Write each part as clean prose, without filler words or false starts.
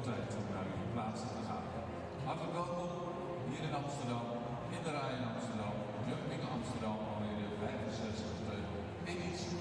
tijd om naar uw plaatsen te gaan. Hartelijk welkom hier in Amsterdam, in de rij in Amsterdam, Jumping Amsterdam, alweer de 65e editie.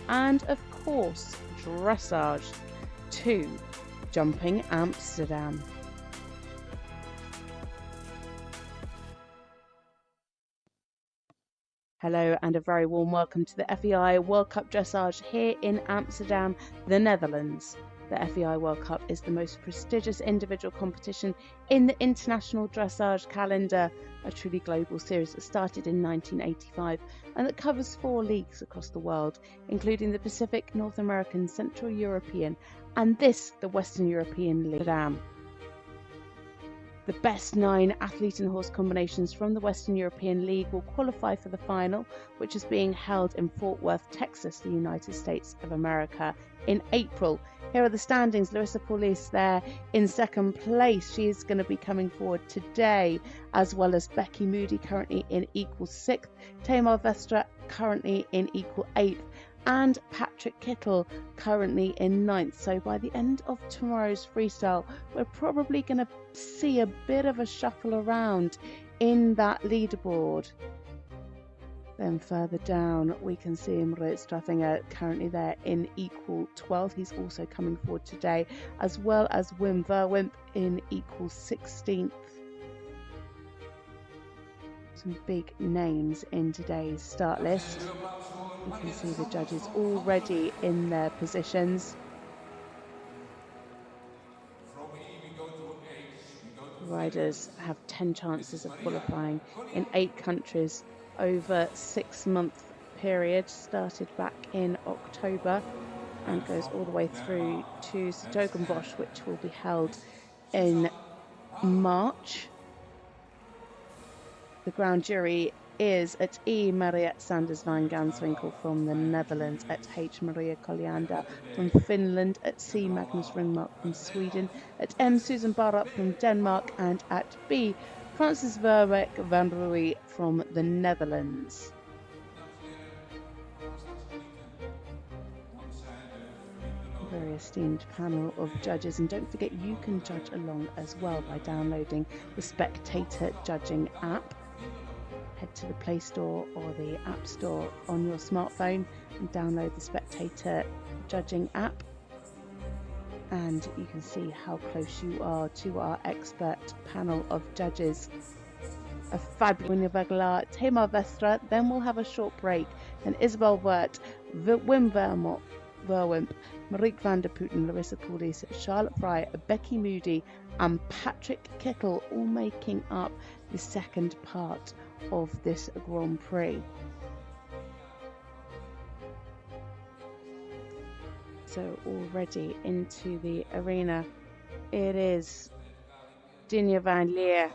And of course, dressage to Jumping Amsterdam. Hello and a very warm welcome to the FEI World Cup Dressage here in Amsterdam, the Netherlands. The FEI World Cup is the most prestigious individual competition in the international dressage calendar, a truly global series that started in 1985 and that covers 4 leagues across the world, including the Pacific, North American, Central European, and the Western European League. The best 9 athlete and horse combinations from the Western European League will qualify for the final, which is being held in Fort Worth, Texas, the United States of America, in April. Here are the standings. Larissa Pauluis there in second place. She is going to be coming forward today, as well as Becky Moody currently in equal 6th, Zweistra currently in equal 8th, and Patrick Kittel currently in 9th. So by the end of tomorrow's freestyle, we're probably going to see a bit of a shuffle around in that leaderboard. Then further down, we can see Treffinger currently there in equal 12th. He's also coming forward today, as well as Verwimp in equal 16th. Some big names in today's start list. You can see the judges already in their positions. Riders have 10 chances of qualifying in 8 countries over 6-month period, started back in October and goes all the way through to Stogenbosch, which will be held in March. The ground jury is at E. Mariette Sanders van Ganswinkel from the Netherlands, at H. Maria Colliander from Finland, at C. Magnus Ringmark from Sweden, at M. Susan Barup from Denmark, and at B. Francis Verwek van Rooij from the Netherlands. A very esteemed panel of judges, and don't forget you can judge along as well by downloading the Spectator Judging app. Head head to the Play Store or the App Store on your smartphone and download the Spectator Judging app, and you can see how close you are to our expert panel of judges. A fabulous Weggelaar, Tamar Vestra, then we'll have a short break, then Isabel Werth, Wim Verwimp, Marieke van der Putten, Larissa Pauluis, Charlotte Fry, Becky Moody and Patrick Kittel, all making up the second part of this Grand Prix. So already into the arena, it is Dinja van Liere,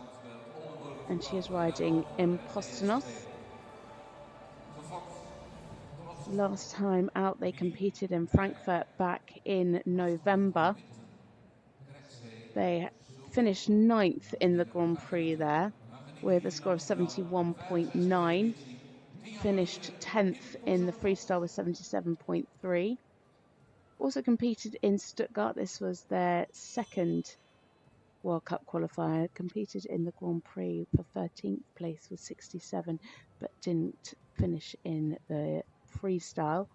and she is riding Impostonos. Last time out they competed in Frankfurt back in November. They finished 9th in the Grand Prix there with a score of 71.9. Finished 10th in the freestyle with 77.3. Also competed in Stuttgart. This was their second World Cup qualifier. Competed in the Grand Prix for 13th place with 67, but didn't finish in the freestyle.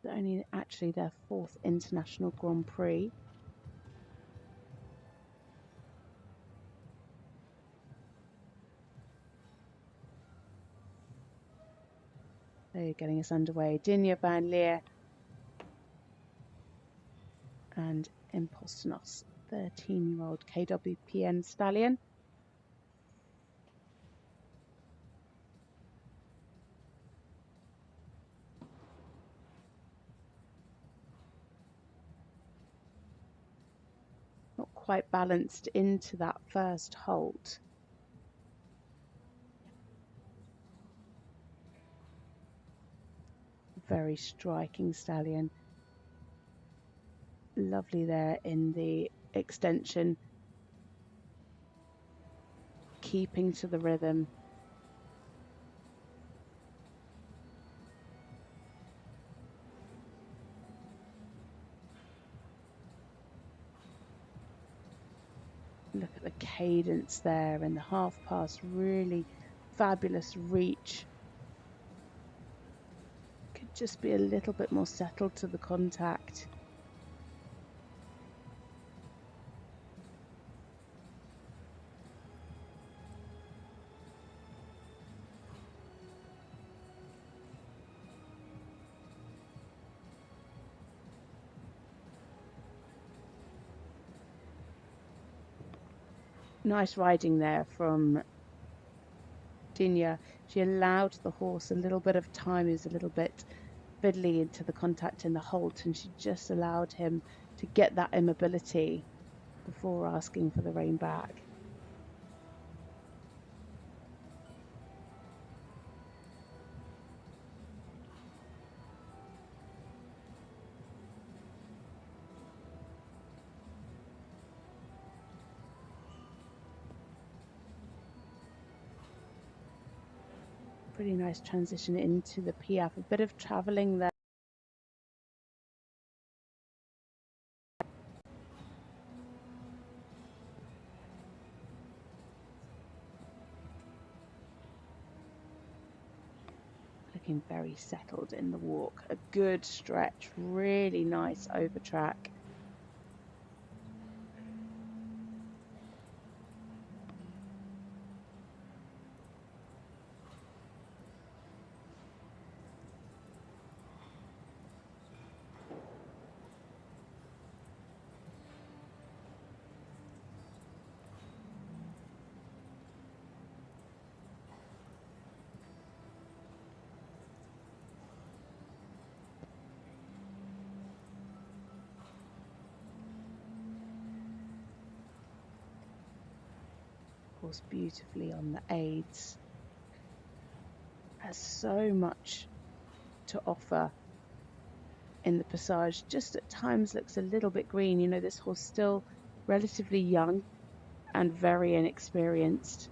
Only actually their 4th international Grand Prix. They're getting us underway. Dinja van Liere and Impostonos, 13-year-old KWPN stallion. Not quite balanced into that first halt. Very striking stallion. Lovely there in the extension, keeping to the rhythm. Look at the cadence there and the half pass, really fabulous reach. Could just be a little bit more settled to the contact. Nice riding there from Dinja. She allowed the horse a little bit of time. He was a little bit fiddly into the contact in the halt, and she just allowed him to get that immobility before asking for the rein back. Pretty nice transition into the Piaffe, a bit of travelling there. Looking very settled in the walk, a good stretch, really nice over track. Beautifully on the aids, has so much to offer in the passage. Just at times looks a little bit green. You know, this horse still relatively young and very inexperienced.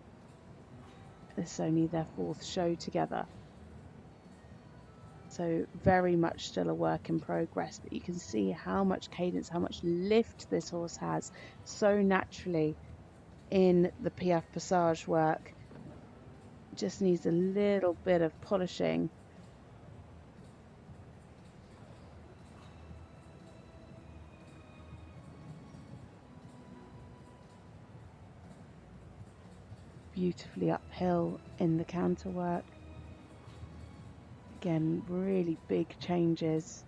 This is only their 4th show together, so very much still a work in progress, but you can see how much cadence, how much lift this horse has so naturally in the Piaffe Passage work. Just needs a little bit of polishing. Beautifully uphill in the canter work. Again, really big changes.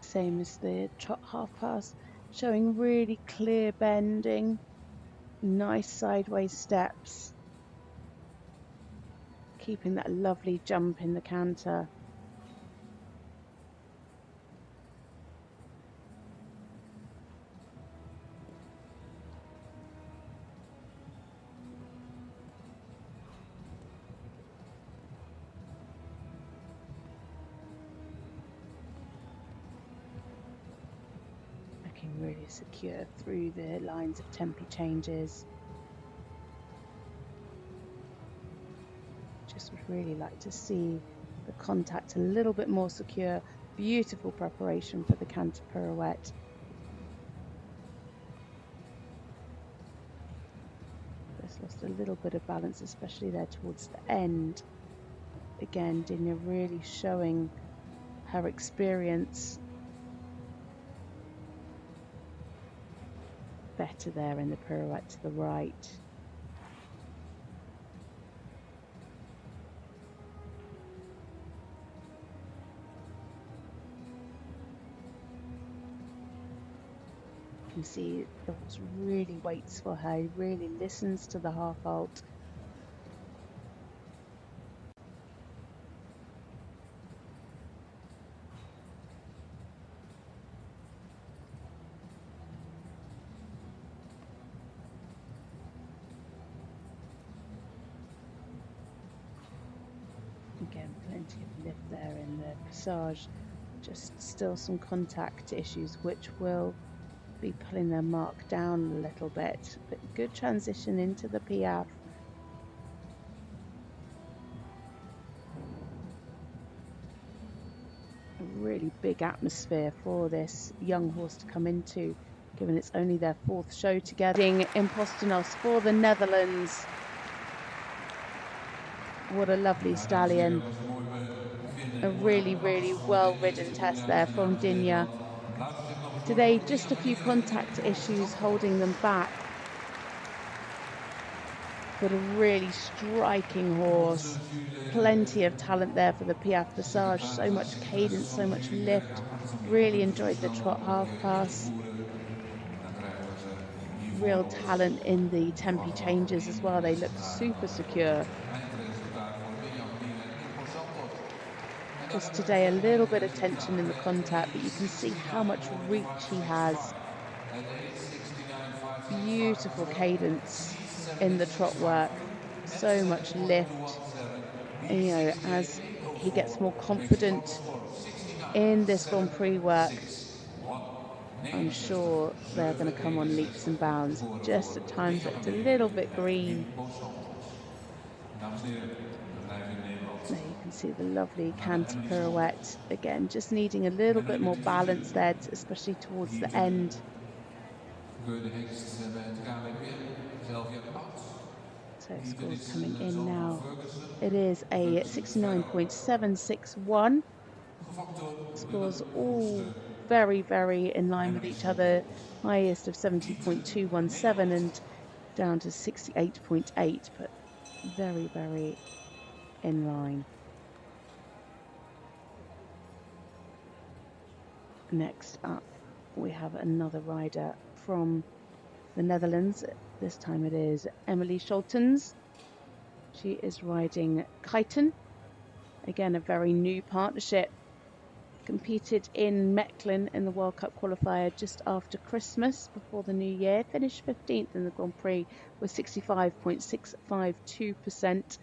Same as the trot half pass, showing really clear bending, nice sideways steps, keeping that lovely jump in the canter. Really secure through the lines of tempi changes. Just would really like to see the contact a little bit more secure. Beautiful preparation for the canter pirouette. Just lost a little bit of balance, especially there towards the end. Again, Dinya really showing her experience. Better there in the pirouette to the right. You can see the horse really waits for her, he really listens to the half halt. Again, plenty of lift there in the passage, just still some contact issues which will be pulling their mark down a little bit, but good transition into the piaffe. A really big atmosphere for this young horse to come into, given it's only their 4th show together. In Postenos for the Netherlands. What a lovely stallion. A really, really well ridden test there from Dinya. Today, just a few contact issues holding them back. But a really striking horse. Plenty of talent there for the piaffe passage. So much cadence, so much lift. Really enjoyed the trot half pass. Real talent in the tempi changes as well. They look super secure. Just today a little bit of tension in the contact, but you can see how much reach he has. Beautiful cadence in the trot work, so much lift. And, you know, as he gets more confident in this Grand Prix work, I'm sure they're going to come on leaps and bounds. Just at times it's a little bit green. There you can see the lovely canter pirouette. Again, just needing a little bit more balance there, especially towards the end. So scores coming in now. It is a 69.761. Scores all very, very in line with each other. Highest of 70.217 and down to 68.8, but very, very in line. Next up, we have another rider from the Netherlands. This time it is Emily Scholtens. She is riding Kittel. Again, a very new partnership Competed in Mechlin in the World Cup qualifier just after Christmas, before the new year. Finished 15th in the Grand Prix with 65.652%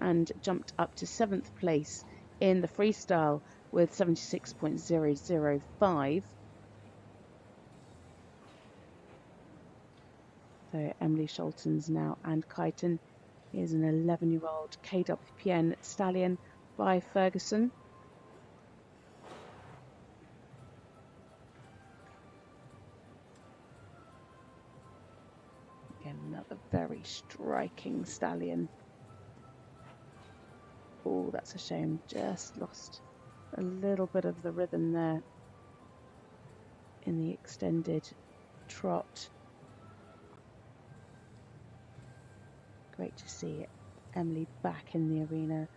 and jumped up to 7th place in the freestyle with 76.005. So Emily Scholtens now and Kittel. Here's an 11-year-old KWPN stallion by Ferguson. Again, another very striking stallion. Oh, that's a shame. Just lost a little bit of the rhythm there in the extended trot. Great to see Emily back in the arena.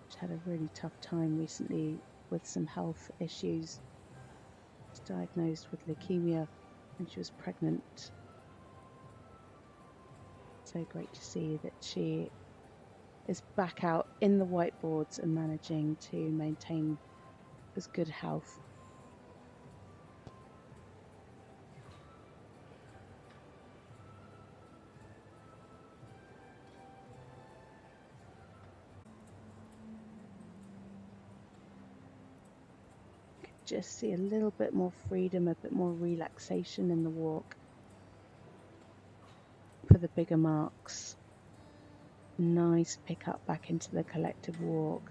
She had a really tough time recently with some health issues. She was diagnosed with leukemia when she was pregnant. So great to see that she is back out in the whiteboards and managing to maintain as good health. Just see a little bit more freedom, a bit more relaxation in the walk for the bigger marks. Nice pick up back into the collective walk.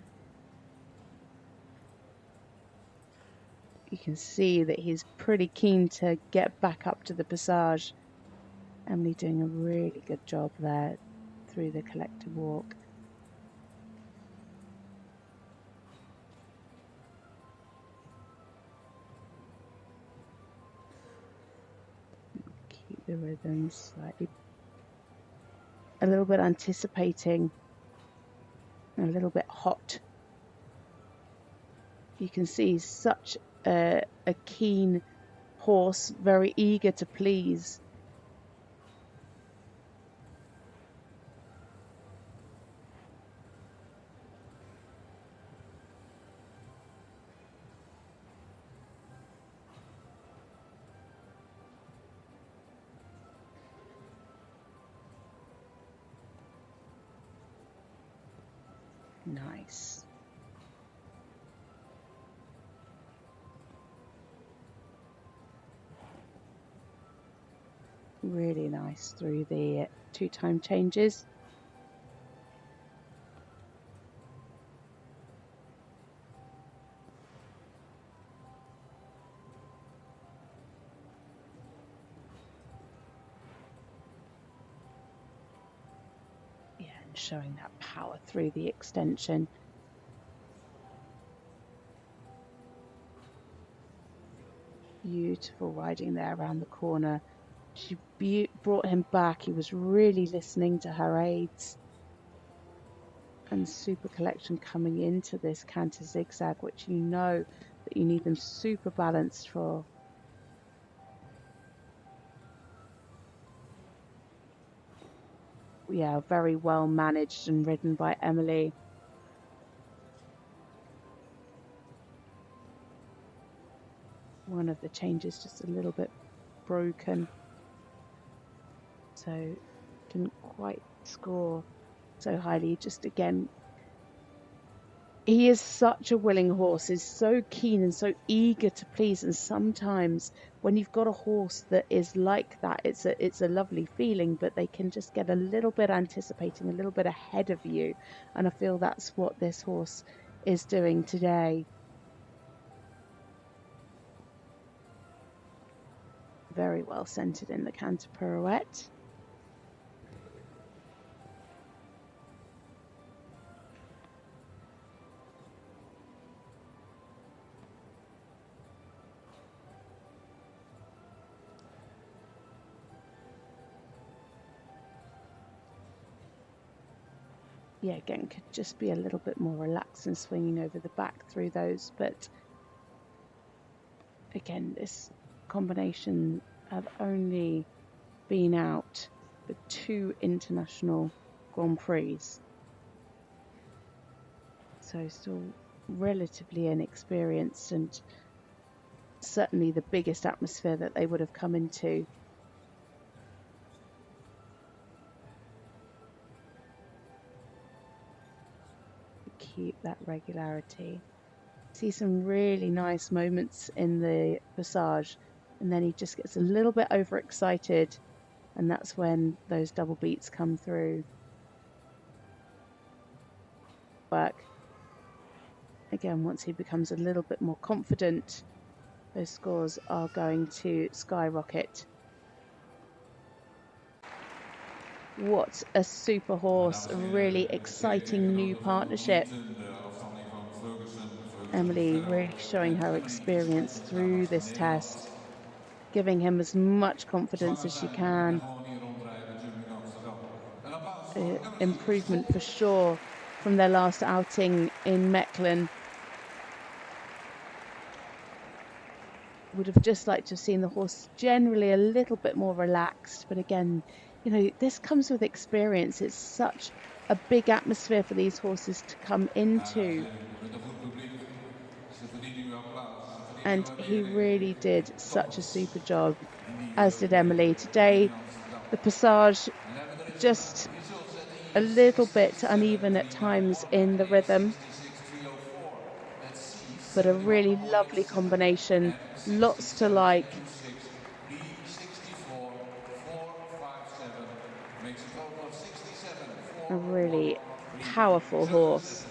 You can see that he's pretty keen to get back up to the passage. Emily doing a really good job there through the collective walk. Keep the rhythm slightly, a little bit anticipating, a little bit hot. You can see such a keen horse, very eager to please. Nice. Really nice through the 2-time changes. Yeah, and showing that power through the extension. Beautiful riding there around the corner. She brought him back. He was really listening to her aids. And super collection coming into this canter zigzag, which you know that you need them super balanced for. Yeah, very well managed and ridden by Emily. One of the changes just a little bit broken, so didn't quite score so highly. Just again, he is such a willing horse, is so keen and so eager to please, and sometimes when you've got a horse that is like that, it's a lovely feeling, but they can just get a little bit anticipating, a little bit ahead of you, and I feel that's what this horse is doing today. Very well centered in the canter pirouette. Yeah, again, could just be a little bit more relaxed and swinging over the back through those. But again, this combination have only been out for 2 international Grand Prix. So still relatively inexperienced, and certainly the biggest atmosphere that they would have come into. Keep that regularity. See some really nice moments in the passage, and then he just gets a little bit overexcited, and that's when those double beats come through. Work. Again, once he becomes a little bit more confident, those scores are going to skyrocket. What a super horse, a really exciting new partnership. Emily really showing her experience through this test, giving him as much confidence as she can. Improvement for sure from their last outing in Mechelen. Would have just liked to have seen the horse generally a little bit more relaxed, but again, you know, this comes with experience. It's such a big atmosphere for these horses to come into, and he really did such a super job, as did Emily. Today the passage just a little bit uneven at times in the rhythm, but a really lovely combination, lots to like. A really powerful horse.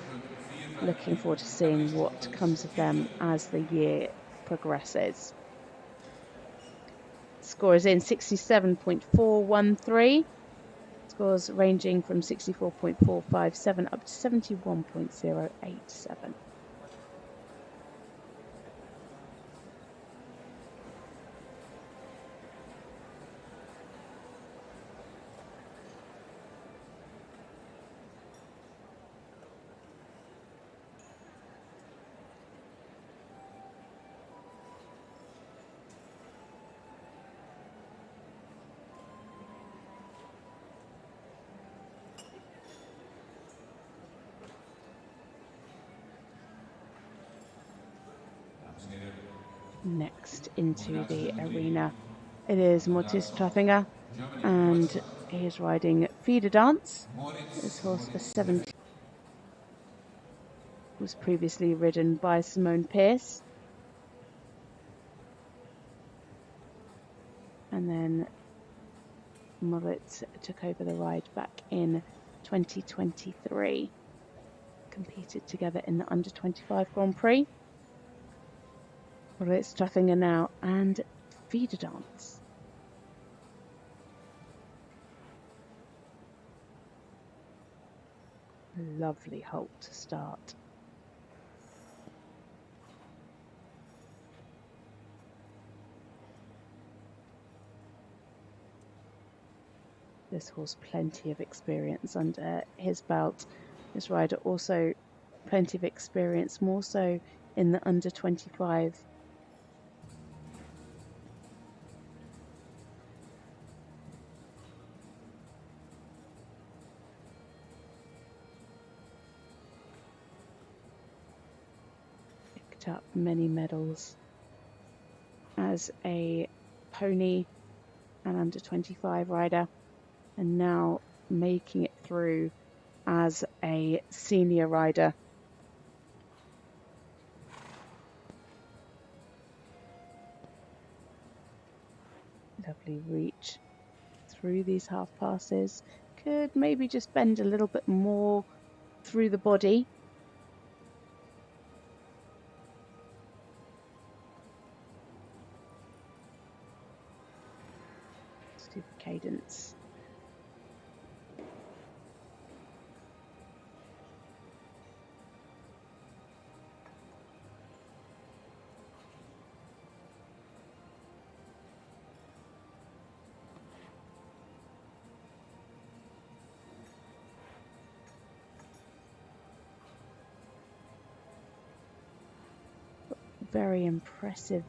Looking forward to seeing what comes of them as the year progresses. Score is in 67.413. Scores ranging from 64.457 up to 71.087. Next into the arena, it is Moody Treffinger, and he is riding Feeder Dance. This horse, a 17, was previously ridden by Simone Pearce, and then Mullet took over the ride back in 2023. Competed together in the under 25 Grand Prix. Well, it's Treffinger now and Feeder Dance. Lovely halt to start. This horse, plenty of experience under his belt. This rider also plenty of experience, more so in the under 25. Picked up many medals as a pony and under 25 rider, and now making it through as a senior rider. Lovely reach through these half passes. Could maybe just bend a little bit more through the body. Super cadence. Very impressive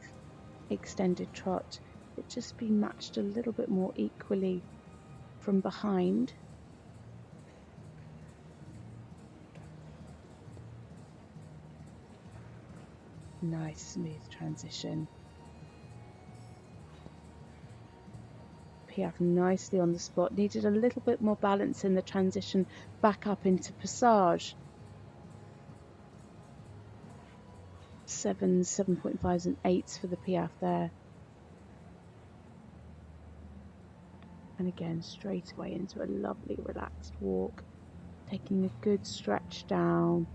extended trot. It just be matched a little bit more equally from behind. Nice smooth transition. Piaf nicely on the spot. Needed a little bit more balance in the transition back up into passage. 7s, 7.5s and 8s for the Piaf there. And again, straight away into a lovely relaxed walk. Taking a good stretch down.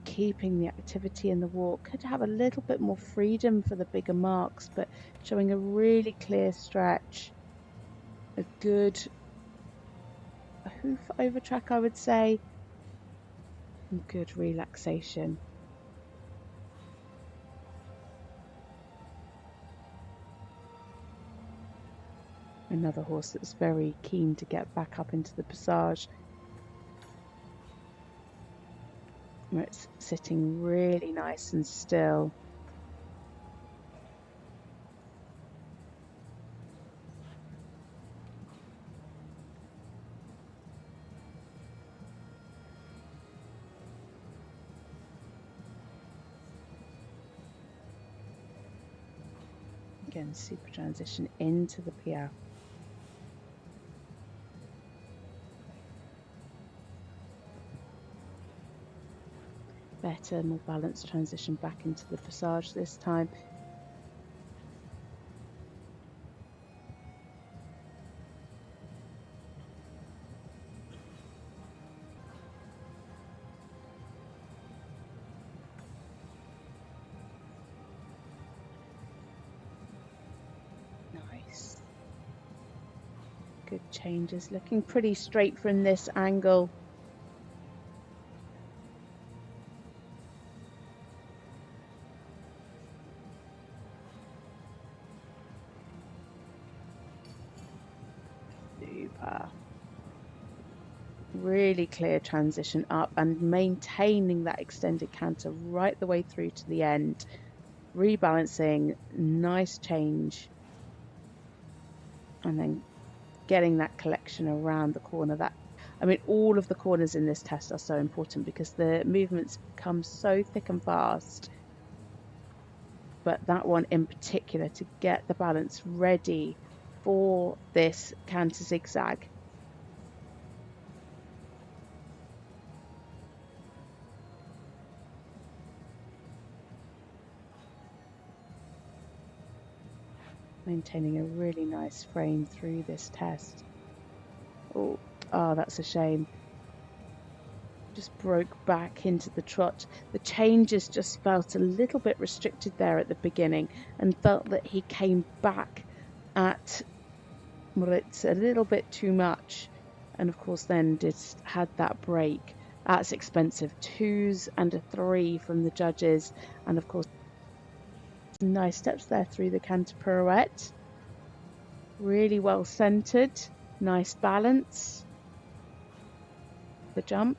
Keeping the activity in the walk. Could have a little bit more freedom for the bigger marks, but showing a really clear stretch. A good hoof over track, I would say. And good relaxation. Another horse that's very keen to get back up into the passage, where it's sitting really nice and still. Again, super transition into the Piaf. Better, more balanced transition back into the passage this time. Nice. Good changes, looking pretty straight from this angle. Super. Really clear transition up and maintaining that extended canter right the way through to the end. Rebalancing, nice change. And then getting that collection around the corner. I mean, all of the corners in this test are so important because the movements come so thick and fast. But that one in particular, to get the balance ready for this canter zigzag. Maintaining a really nice frame through this test. Oh, that's a shame. Just broke back into the trot. The changes just felt a little bit restricted there at the beginning, and felt that he came back at Moritz a little bit too much, and of course then had that break. That's expensive. 2s and a 3 from the judges, and of course nice steps there through the canter pirouette. Really well centered, nice balance. The jump.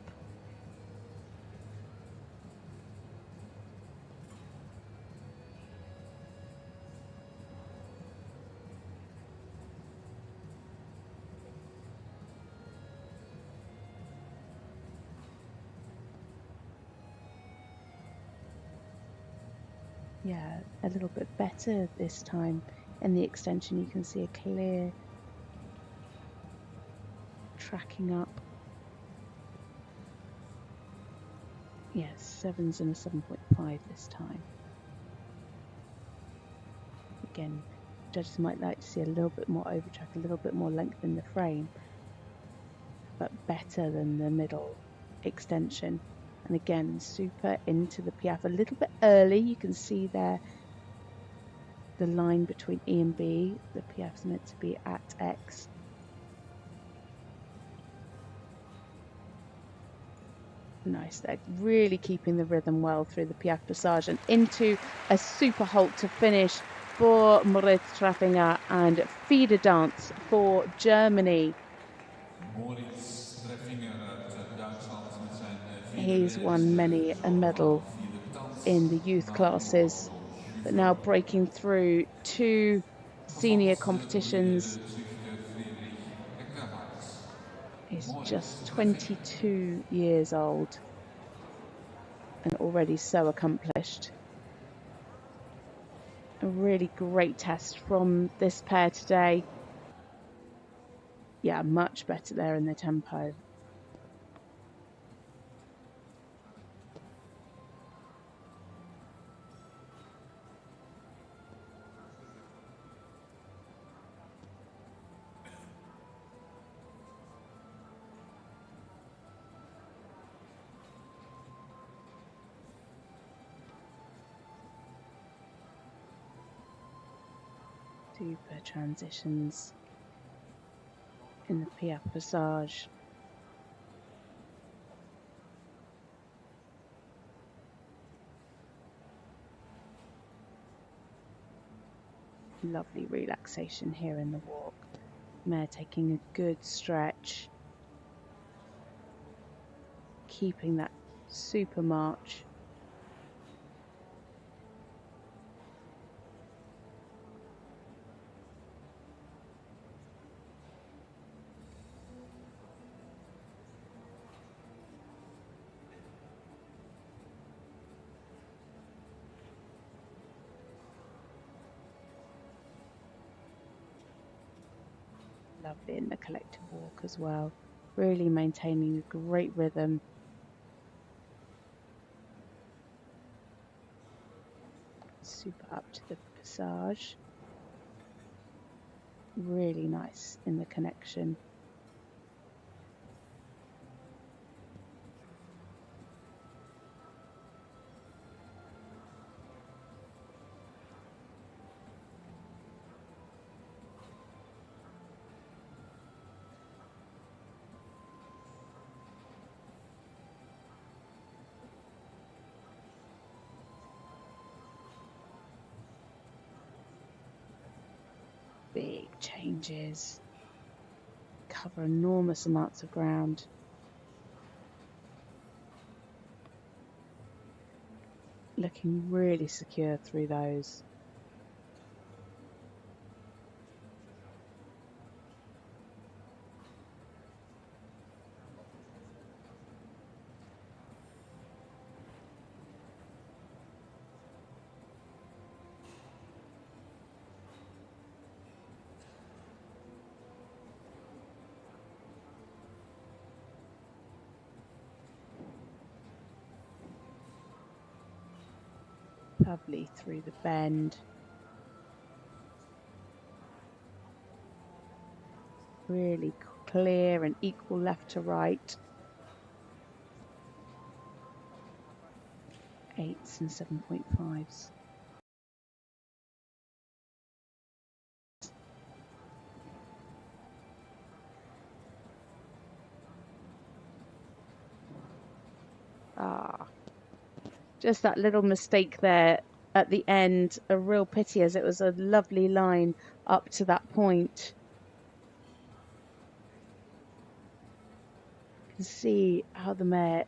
Yeah, a little bit better this time. In the extension, you can see a clear tracking up. Yes, 7s and a 7.5 this time. Again, judges might like to see a little bit more overtrack, a little bit more length in the frame, but better than the middle extension. And again, super into the Piaf a little bit early. You can see there the line between E and B. The Piaf's meant to be at X. Nice there, really keeping the rhythm well through the Piaf passage and into a super halt to finish for Moritz Treffinger and feeder dance for Germany. He's won many a medal in the youth classes, but now breaking through to senior competitions. He's just 22 years old. already so accomplished. A really great test from this pair today. Yeah, much better there in the tempo. Super transitions in the Piaf Passage. Lovely relaxation here in the walk. Mare taking a good stretch, keeping that super march. Lovely in the collective walk as well, really maintaining a great rhythm. Super up to the passage, really nice in the connection. Big changes, cover enormous amounts of ground. Looking really secure through those. Lovely through the bend. Really clear and equal left to right. 8s and 7.5s. Just that little mistake there at the end, a real pity, as it was a lovely line up to that point. You can see how the mare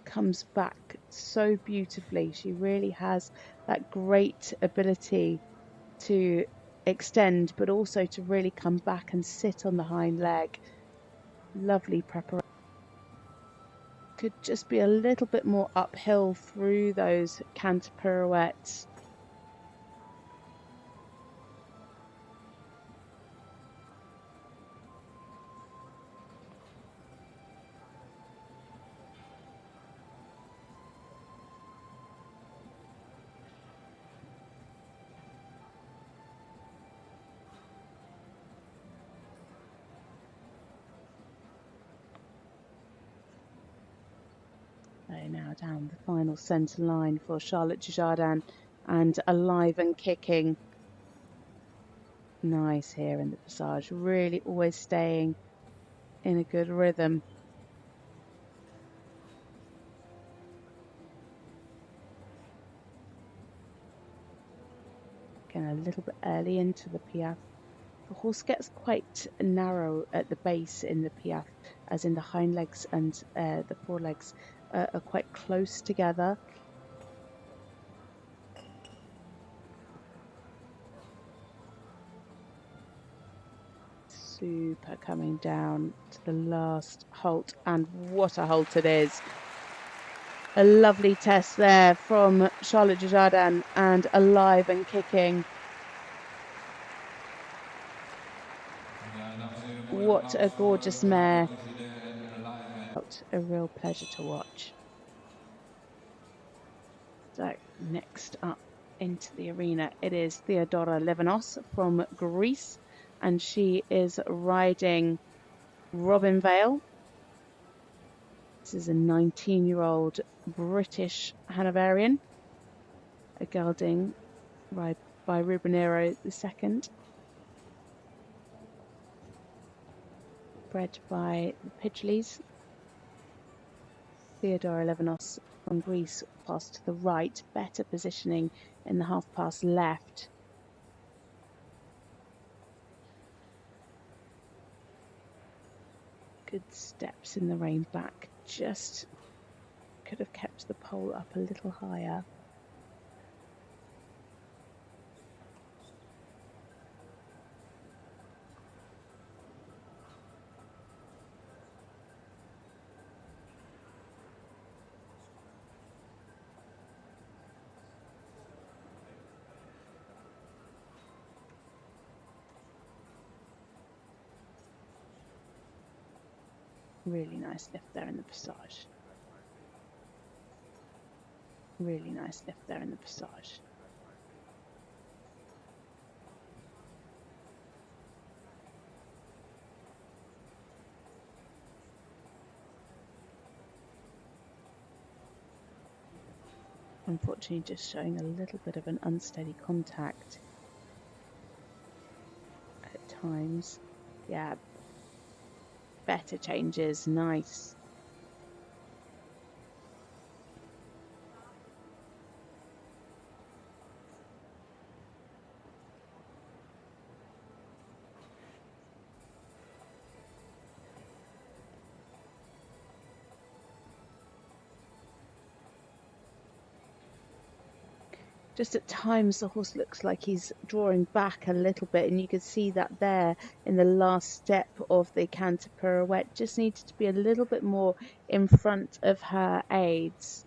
comes back so beautifully. She really has that great ability to extend, but also to really come back and sit on the hind leg. Lovely preparation. Could just be a little bit more uphill through those canter pirouettes. Now down the final centre line for Charlotte Dujardin, and alive and kicking. Nice here in the passage, really always staying in a good rhythm. Again, a little bit early into the Piaf. The horse gets quite narrow at the base in the Piaf, as in the hind legs and the forelegs are quite close together. Super coming down to the last halt, and what a halt it is. A lovely test there from Charlotte Dujardin, and alive and kicking. What a gorgeous mare. A real pleasure to watch. So next up into the arena, it is Theodora Livanos from Greece, and she is riding Robin Vale. This is a 19-year-old British Hanoverian, a gelding ride by Rubinero II, bred by the Pidgeleys. Theodora Livanos from Greece passed to the right, better positioning in the half pass left. Good steps in the rein back, just could have kept the pole up a little higher. Really nice lift there in the passage. Really nice lift there in the passage. Unfortunately, just showing a little bit of an unsteady contact at times. Yeah, better changes, nice. Just at times the horse looks like he's drawing back a little bit, and you can see that there in the last step of the canter pirouette. Just needs to be a little bit more in front of her aids.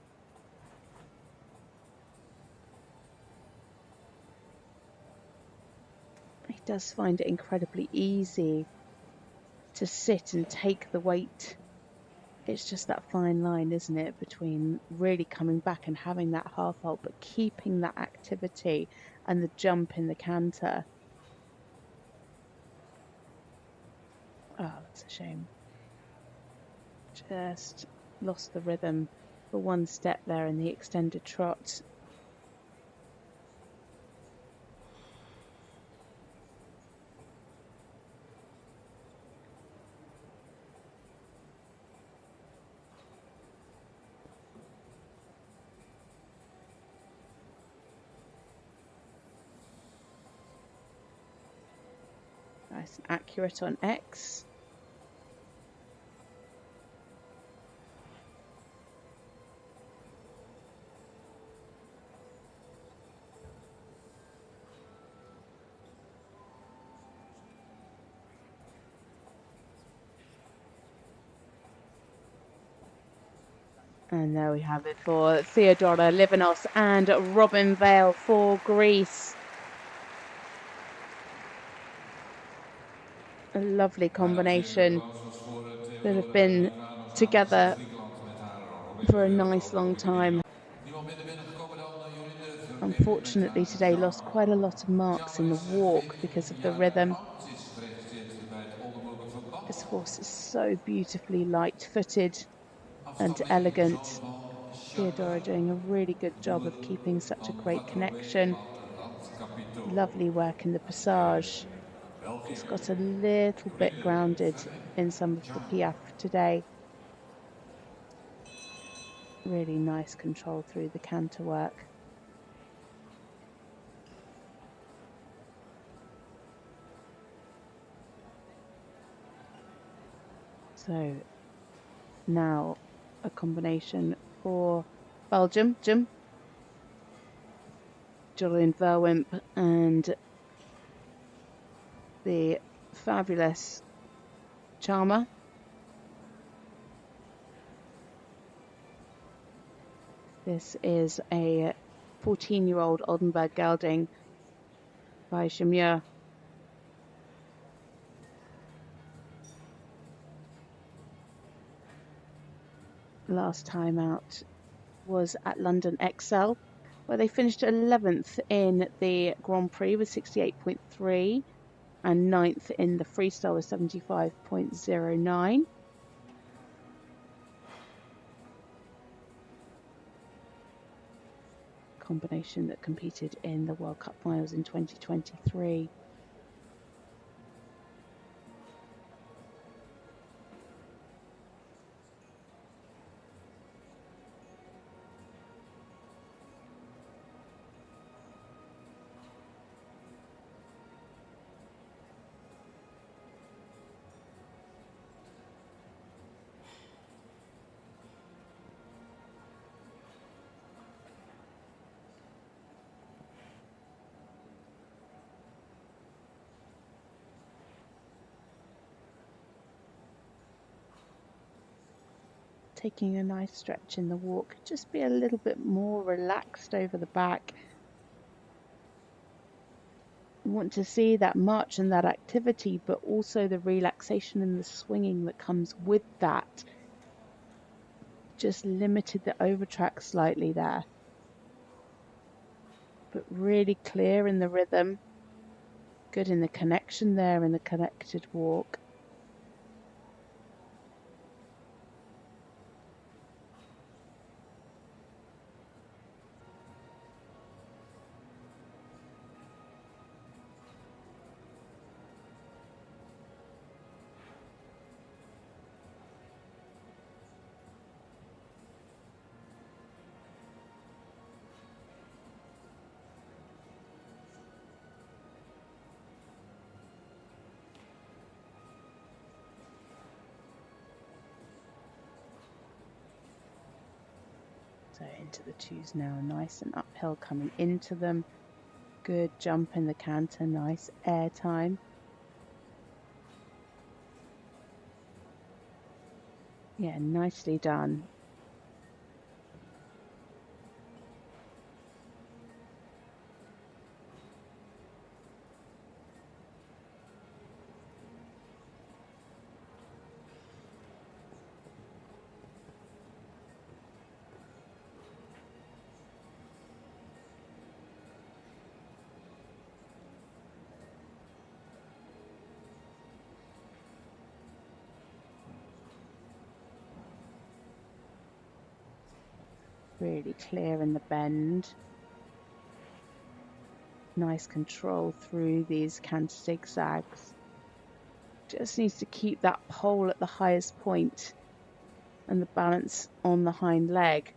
He does find it incredibly easy to sit and take the weight. It's just that fine line, isn't it, between really coming back and having that half halt, but keeping that activity and the jump in the canter. Oh, that's a shame. Just lost the rhythm for one step there in the extended trot. Nice and accurate on X. And there we have it for Theodora Livanos and Robin Vale for Greece. A lovely combination that have been together for a nice long time. Unfortunately today lost quite a lot of marks in the walk because of the rhythm. This horse is so beautifully light-footed and elegant. Theodora doing a really good job of keeping such a great connection. Lovely work in the passage. Just got a little bit grounded in some of the piaffe today. Really nice control through the canter work. So now a combination for Belgium, Julian Verwimp and the fabulous Charmer. This is a 14-year-old Oldenburg gelding by Chamier. Last time out was at London XL, where they finished 11th in the Grand Prix with 68.3 and 9th in the freestyle with 75.09. Combination that competed in the World Cup finals in 2023. Taking a nice stretch in the walk, just be a little bit more relaxed over the back. You want to see that march and that activity, but also the relaxation and the swinging that comes with that. Just limited the overtrack slightly there, but really clear in the rhythm. Good in the connection there, in the connected walk. So into the twos now, nice and uphill coming into them. Good jump in the canter, nice air time. Yeah, nicely done. Really clear in the bend. Nice control through these canter zigzags. Just needs to keep that pole at the highest point and the balance on the hind leg.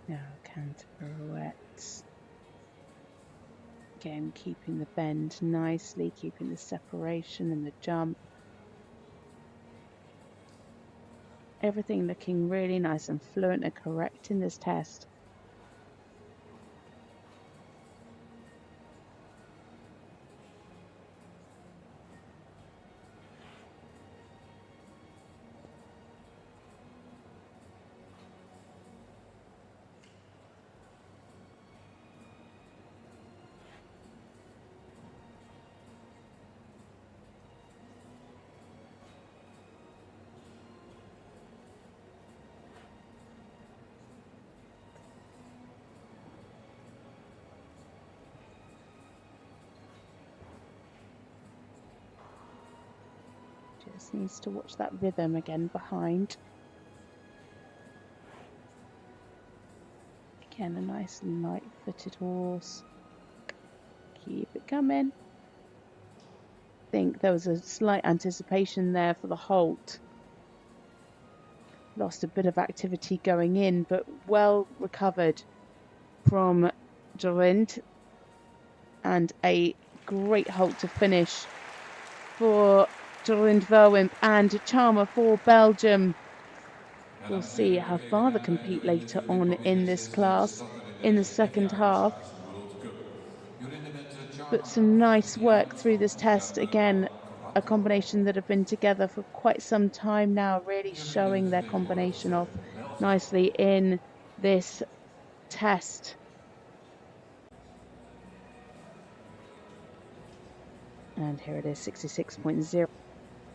Now canter pirouettes. Again, keeping the bend nicely, keeping the separation and the jump. Everything looking really nice and fluent and correct in this test. Just needs to watch that rhythm again behind. Again, a nice light-footed horse. Keep it coming. I think there was a slight anticipation there for the halt. Lost a bit of activity going in, but well recovered from Dujardin, and a great halt to finish for Dujardin, Verwimp and Charmer for Belgium. We'll see how far they compete later on in this class in the second half. But some nice work through this test. Again, a combination that have been together for quite some time now, really showing their combination off nicely in this test. And here it is, 66.0.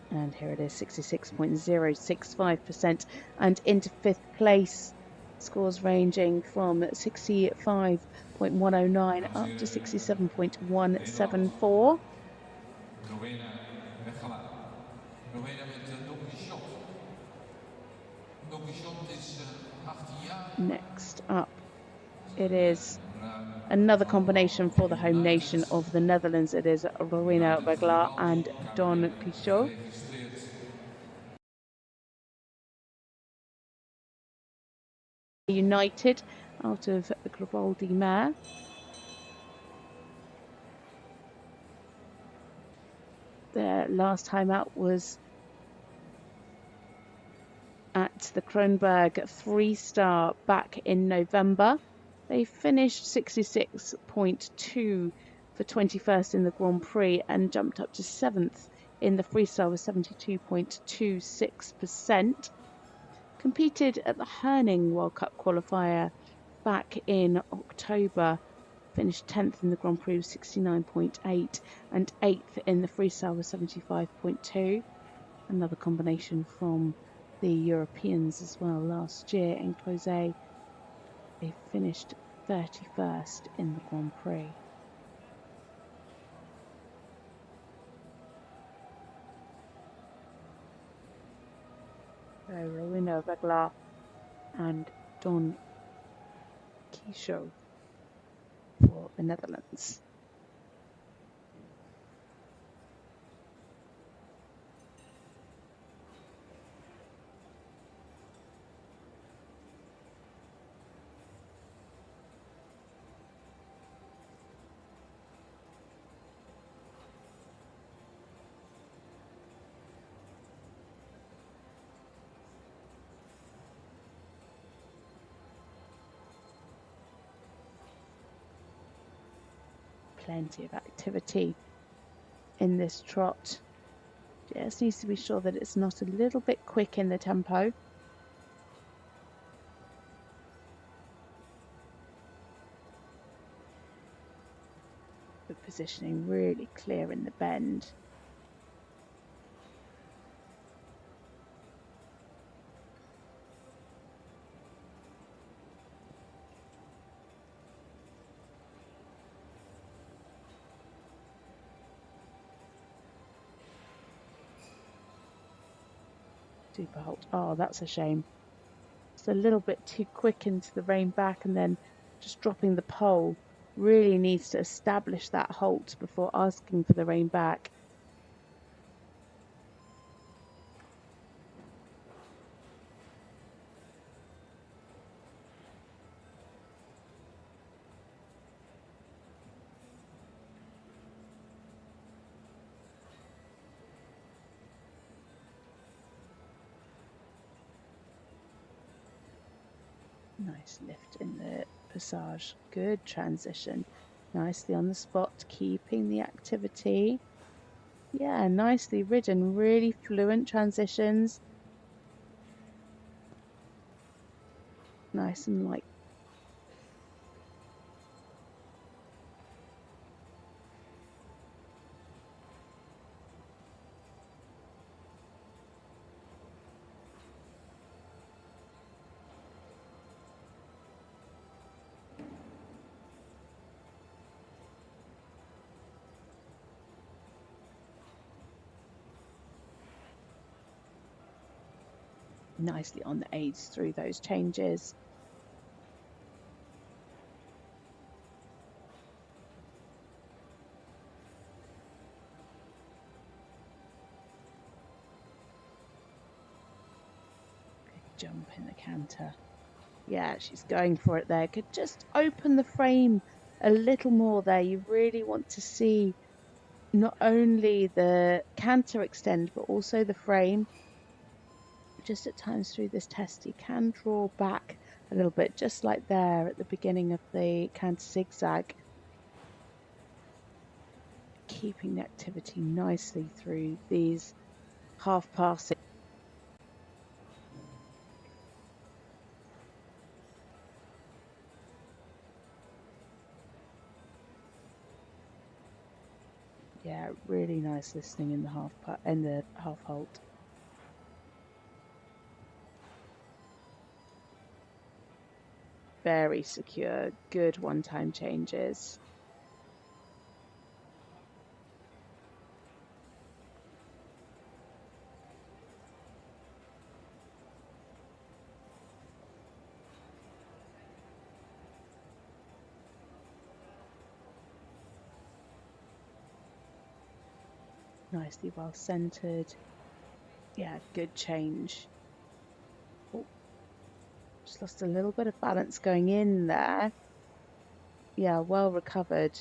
And here it is, 66.065%. And into fifth place, scores ranging from 65.109 up to 67.174. Next up, it is another combination for the home nation of the Netherlands. It is Weggelaar and Don Kittel. United out of Grimaldi Mare. Their last time out was at the Kronberg 3-star back in November. They finished 66.2 for 21st in the Grand Prix and jumped up to 7th in the freestyle with 72.26%. Competed at the Herning World Cup qualifier back in October. Finished 10th in the Grand Prix with 69.8 and 8th in the freestyle with 75.2. Another combination from the Europeans as well last year in Close. They finished 31st in the Grand Prix. So Weggelaar and Don Kittel for the Netherlands. Plenty of activity in this trot. Just needs to be sure that it's not a little bit quick in the tempo. The positioning really clear in the bend. Super halt. Oh, that's a shame. It's a little bit too quick into the rein back and then just dropping the pole. Really needs to establish that halt before asking for the rein back. Nice lift in the passage. Good transition. Nicely on the spot, keeping the activity. Yeah, nicely ridden. Really fluent transitions. Nice and light. Nicely on the aids through those changes. Good jump in the canter. Yeah, she's going for it there. Could just open the frame a little more there. You really want to see not only the canter extend, but also the frame. Just at times through this test, you can draw back a little bit, just like there at the beginning of the canter zigzag, keeping the activity nicely through these half passes. Yeah, really nice listening in the half halt. Very secure, good one-time changes. Nicely well centered. Yeah, good change. Oh, just lost a little bit of balance going in there. Yeah, well recovered.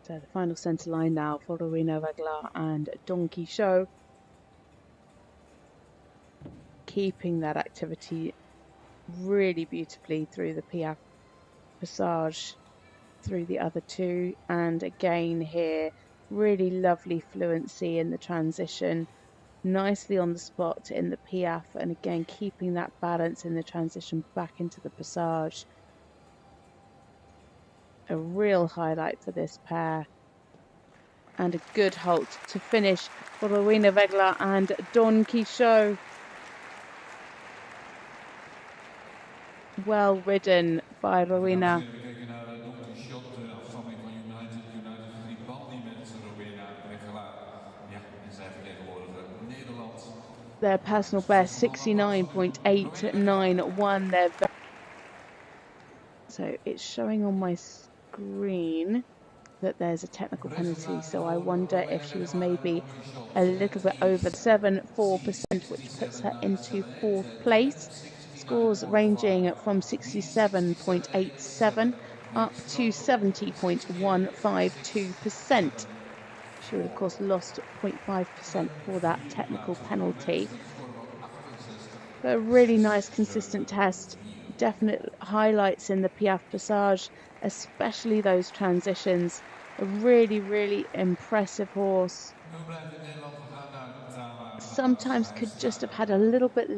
So the final centre line now for Rowena Weggelaar and Donkey Show. Keeping that activity really beautifully through the Piaf Passage, through the other two. And again here, really lovely fluency in the transition. Nicely on the spot in the Piaf, and again keeping that balance in the transition back into the Passage. A real highlight for this pair. And a good halt to finish for Rowena Weggelaar and Donkey Show. Well ridden by Rowena. Dames en heren, we kijken naar Donkey Shot, de afstamming van United. United is die bandy met Rowena Weggelaar. Ja, en zij vertegenwoordigen Nederland. Their personal best 69.891. So it's showing on my screen that there's a technical penalty. So I wonder if she was maybe a little bit over 7.4%, which puts her into fourth place. Scores ranging from 67.87 up to 70.152%. She would, of course, lost 0.5% for that technical penalty. But a really nice, consistent test. Definite highlights in the Piaf Passage, especially those transitions. A really, really impressive horse. Sometimes could just have had a little bit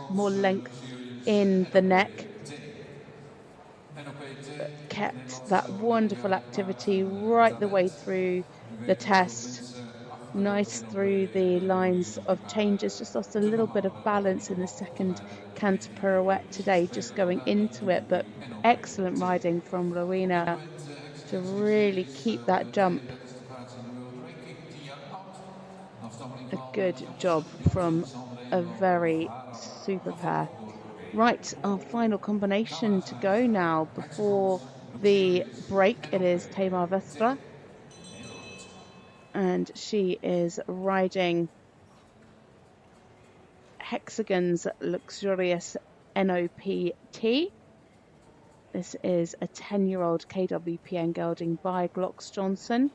more length in the neck, but kept that wonderful activity right the way through the test. Nice through the lines of changes, just lost a little bit of balance in the second canter pirouette today, just going into it, but excellent riding from Rowena to really keep that jump. A good job from a very super pair. Right, our final combination to go now before the break. It is Tamar Vestra, and she is riding Hexagon's Luxurious NOPT. This is a 10-year-old KWPN gelding by Glocks Johnson.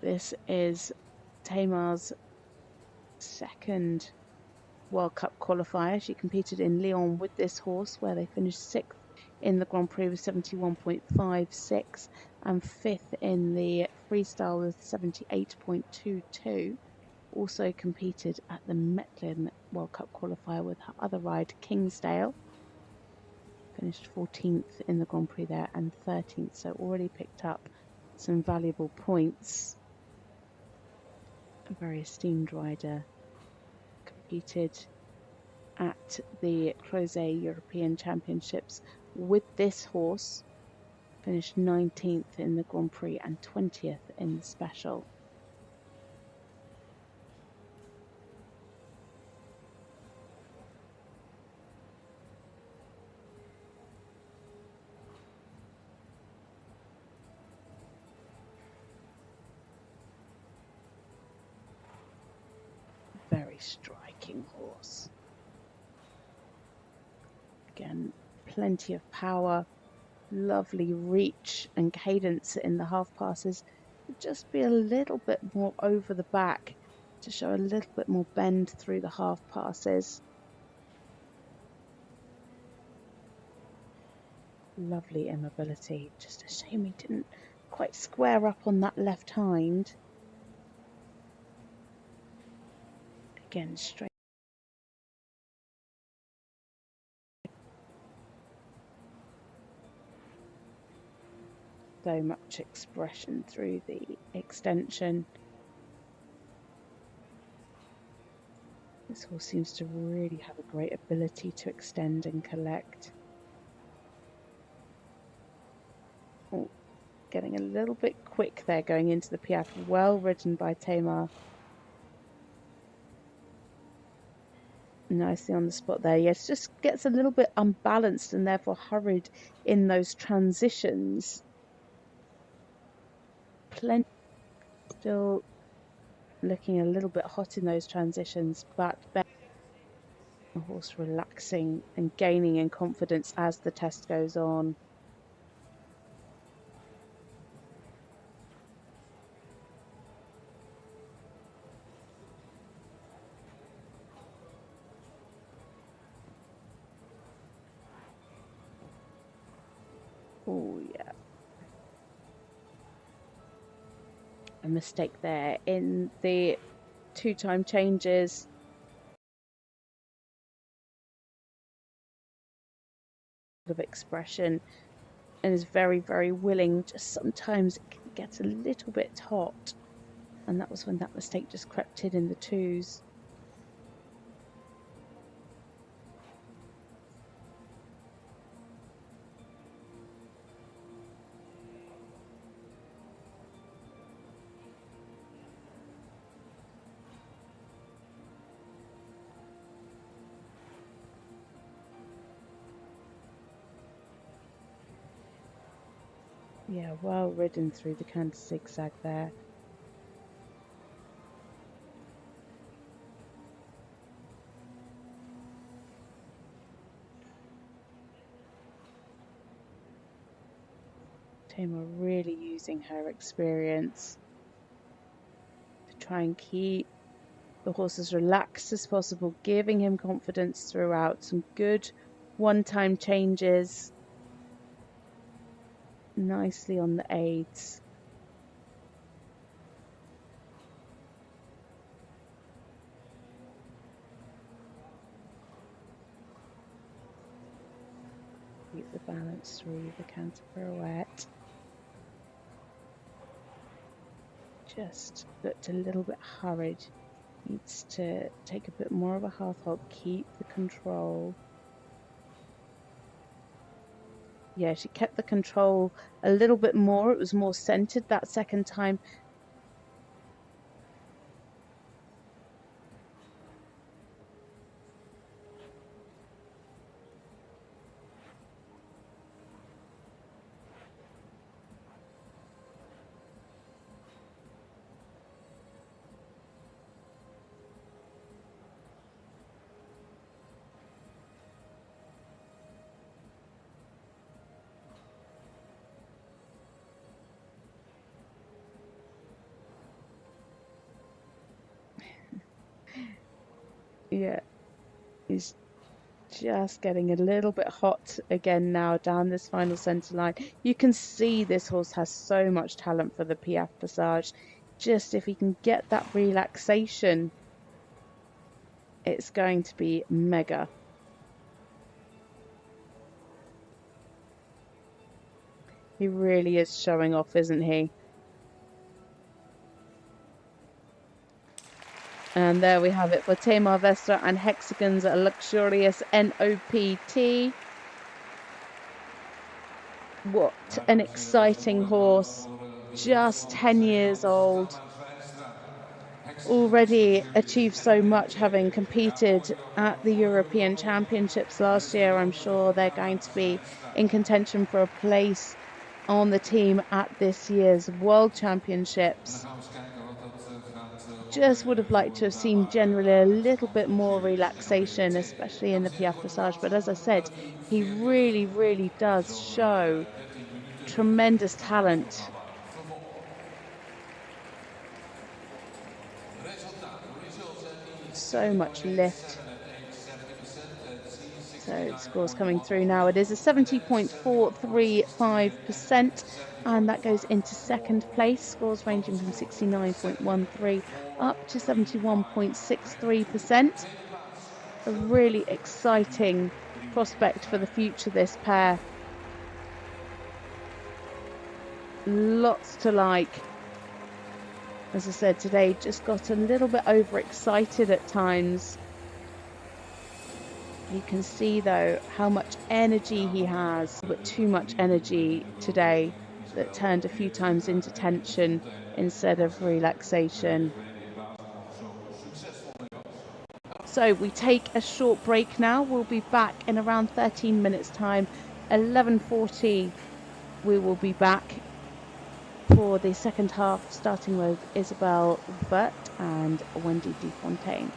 This is Tamar's second World Cup qualifier. She competed in Lyon with this horse, where they finished 6th in the Grand Prix with 71.56 and 5th in the freestyle with 78.22. Also competed at the Metlin World Cup qualifier with her other ride, Kingsdale. Finished 14th in the Grand Prix there and 13th, so already picked up some valuable points. A very esteemed rider competed at the Crozet European Championships with this horse. Finished 19th in the Grand Prix and 20th in the Special. Very striking horse. Again, plenty of power, lovely reach and cadence in the half passes. Just be a little bit more over the back to show a little bit more bend through the half passes. Lovely immobility. Just a shame he didn't quite square up on that left hind. Again, straight. So much expression through the extension. This horse seems to really have a great ability to extend and collect. Oh, getting a little bit quick there going into the Piaffe. Well ridden by Tamar. Nicely on the spot there. Yes, just gets a little bit unbalanced and therefore hurried in those transitions. Plenty. Still looking a little bit hot in those transitions, but the horse relaxing and gaining in confidence as the test goes on. Oh yeah. A mistake there in the two-time changes. Of expression and is very, very willing. Just sometimes it can get a little bit hot, and that was when that mistake just crept in the twos. Yeah, well ridden through the canter zigzag there. Tamar really using her experience to try and keep the horse as relaxed as possible, giving him confidence throughout. Some good one-time changes. Nicely on the aids. Keep the balance through the canter pirouette. Just looked a little bit hurried. Needs to take a bit more of a half hold, keep the control. Yeah, she kept the control a little bit more. It was more centered that second time. Yeah, he's just getting a little bit hot again now down this final centre line. You can see this horse has so much talent for the Piaffe Passage. Just if he can get that relaxation, it's going to be mega. He really is showing off, isn't he? And there we have it for Tamar Vestra and Hexagon's luxurious NOPT. What an exciting horse. Just 10 years old. Already achieved so much, having competed at the European Championships last year. I'm sure they're going to be in contention for a place on the team at this year's World Championships. Just would have liked to have seen generally a little bit more relaxation, especially in the Piaffe Dressage. But as I said, he really, really does show tremendous talent. So much lift. So scores coming through now. It is a 70.435%, and that goes into second place. Scores ranging from 69.13 up to 71.63%. A really exciting prospect for the future, this pair. Lots to like. As I said today, just got a little bit overexcited at times. You can see though how much energy he has, but too much energy today that turned a few times into tension instead of relaxation. So we take a short break now. We'll be back in around 13 minutes time. 11:40 we will be back for the second half, starting with Isabelle Werth and Wendy Dufontaine.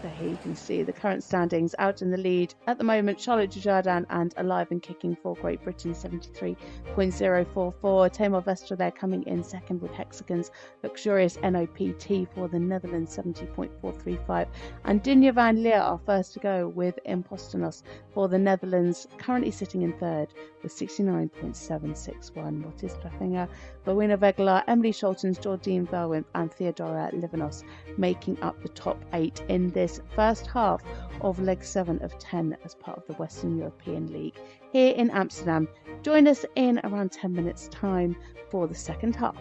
So here you can see the current standings. Out in the lead at the moment, Charlotte Dujardin and Alive and Kicking for Great Britain, 73.044. Tamar Vestra there coming in second with Hexagon's luxurious NOPT for the Netherlands, 70.435. And Dinja van Liere are first to go with Impostonos for the Netherlands, currently sitting in third with 69.761. What is Treffinger, Rowena Weggelaar, Emily Scholtens, Jordine Verwimp and Theodora Livanos making up the top 8 in this first half of leg 7 of 10 as part of the Western European League here in Amsterdam. Join us in around 10 minutes time for the second half.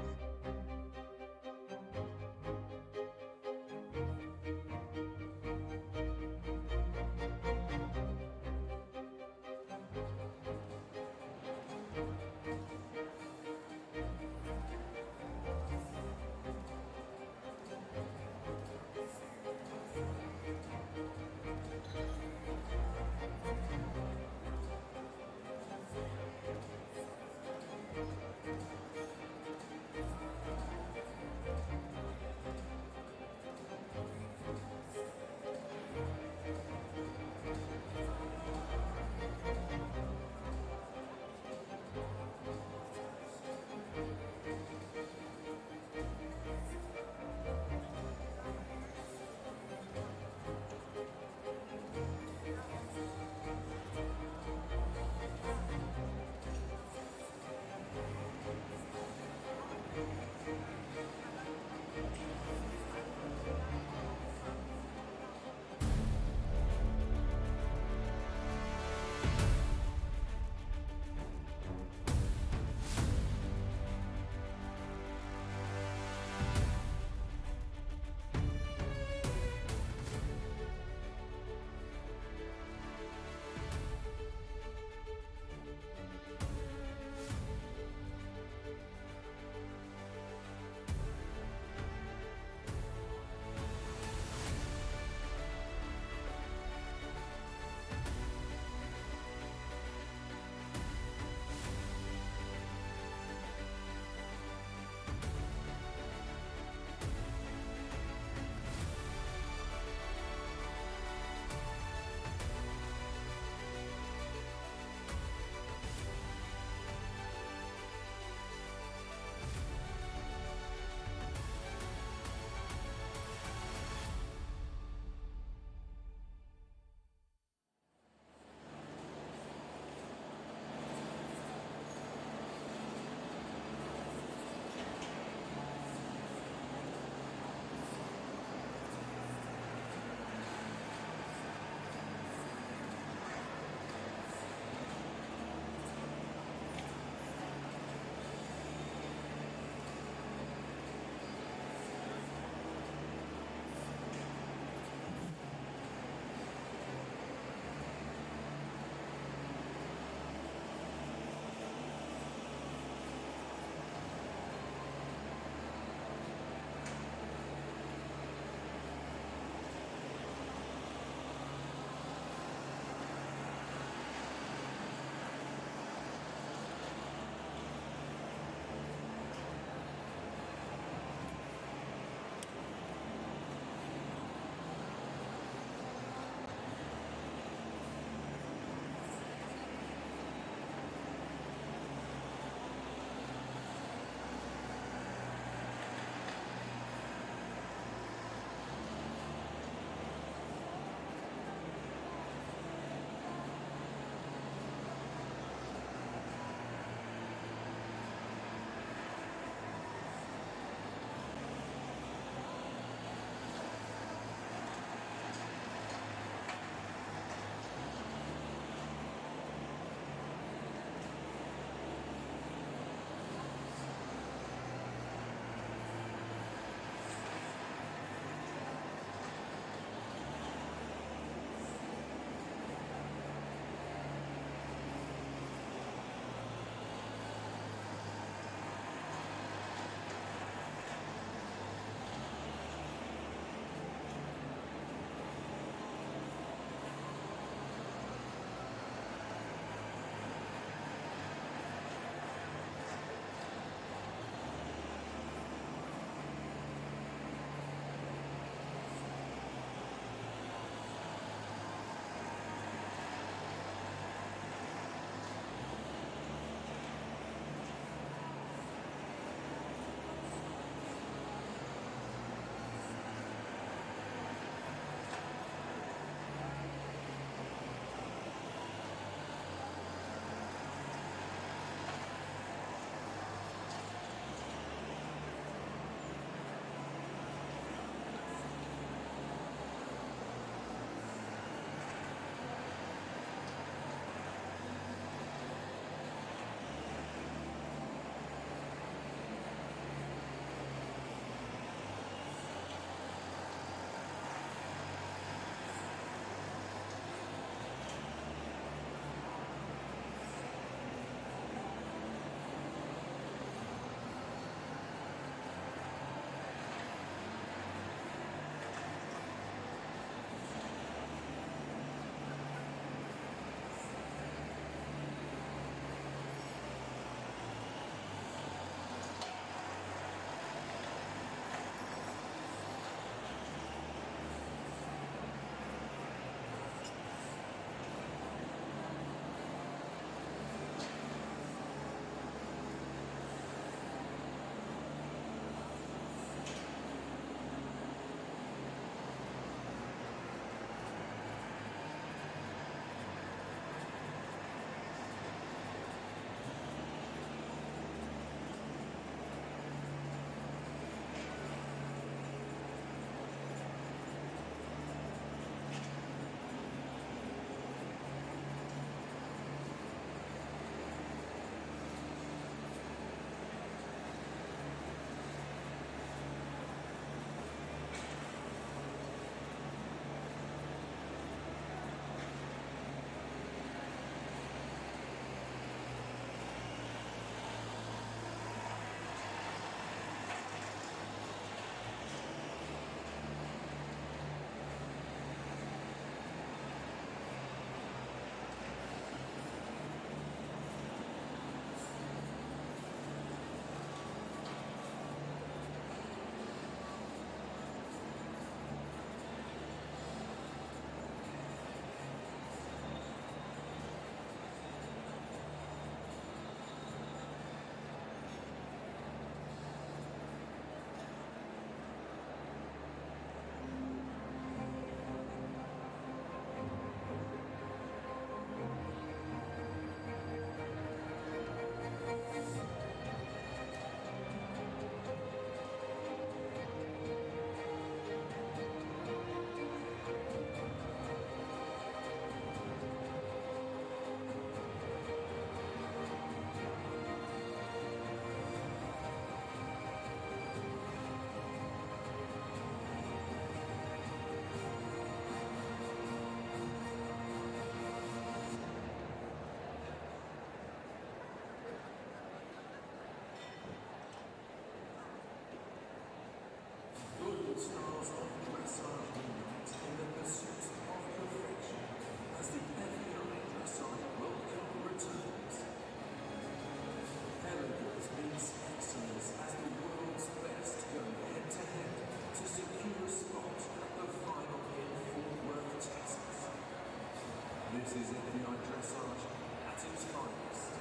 This is FEI Dressage at its finest.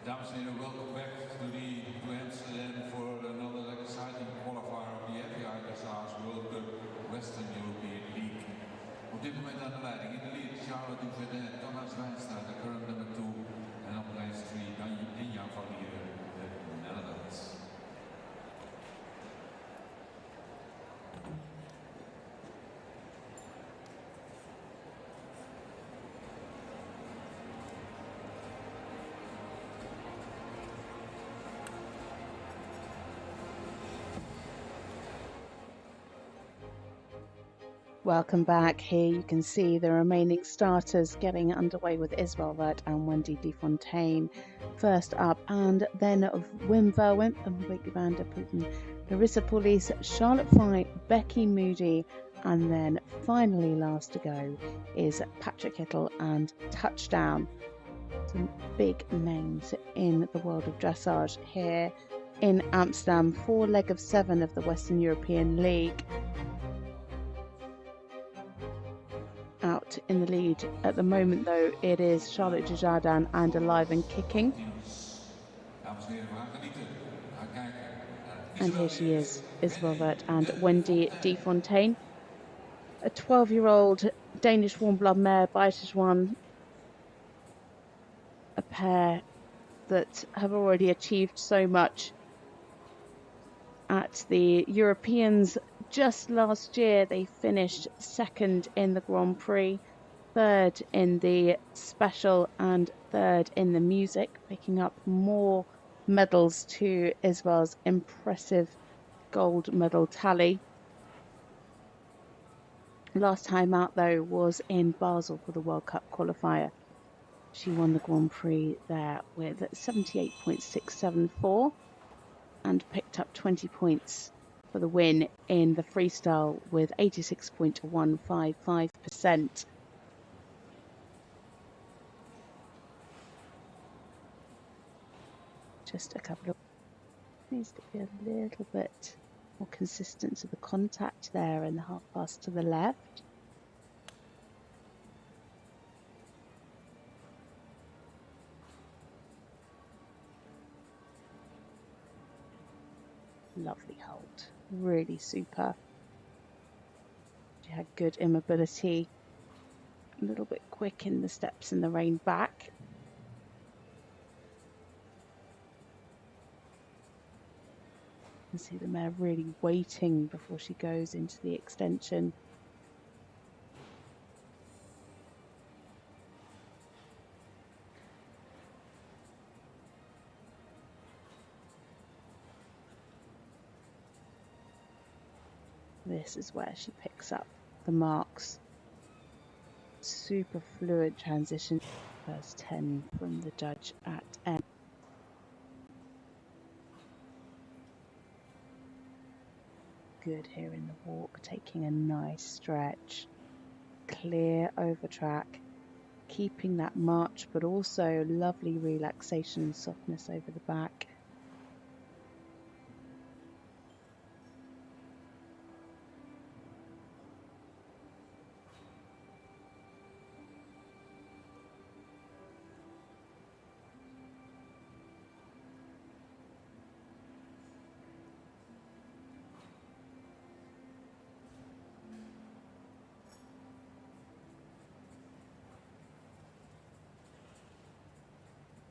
Dames en heren, welcome back to Amsterdam for another exciting qualifier of the FEI Dressage World Cup Western European League. Op dit moment aan de leiding in de Liere, Dujardin, dan naar Zweistra, de current nummer 2. En op race 3, dan Jan van Liere, de Netherlands. Welcome back. Here you can see the remaining starters getting underway with Werth and Wendy de Fontaine first up, and then Wim Verwimp and Weggelaar, Larissa Pauluis, Charlotte Fry, Becky Moody, and then finally last to go is Patrick Kittel and Touchdown. Some big names in the world of dressage here in Amsterdam for leg of 7 of the Western European League. Out in the lead at the moment, though, it is Charlotte Dujardin and Alive and Kicking. And here she is Werth and Wendy de Fontaine. A 12-year-old Danish warm-blood mare, One, a pair that have already achieved so much at the Europeans. Just last year, they finished second in the Grand Prix, third in the special, and third in the music, picking up more medals to Israel's impressive gold medal tally. Last time out, though, was in Basel for the World Cup qualifier. She won the Grand Prix there with 78.674 and picked up 20 points for the win in the freestyle with 86.155%. Just a couple of needs to be a little bit more consistent to the contact there in the half pass to the left. Lovely hold, really super. She had good immobility, a little bit quick in the steps in the rein back. You can see the mare really waiting before she goes into the extension. This is where she picks up the marks. Super fluid transition. First 10 from the judge at M. Good here in the walk, taking a nice stretch. Clear over track, keeping that march, but also lovely relaxation and softness over the back.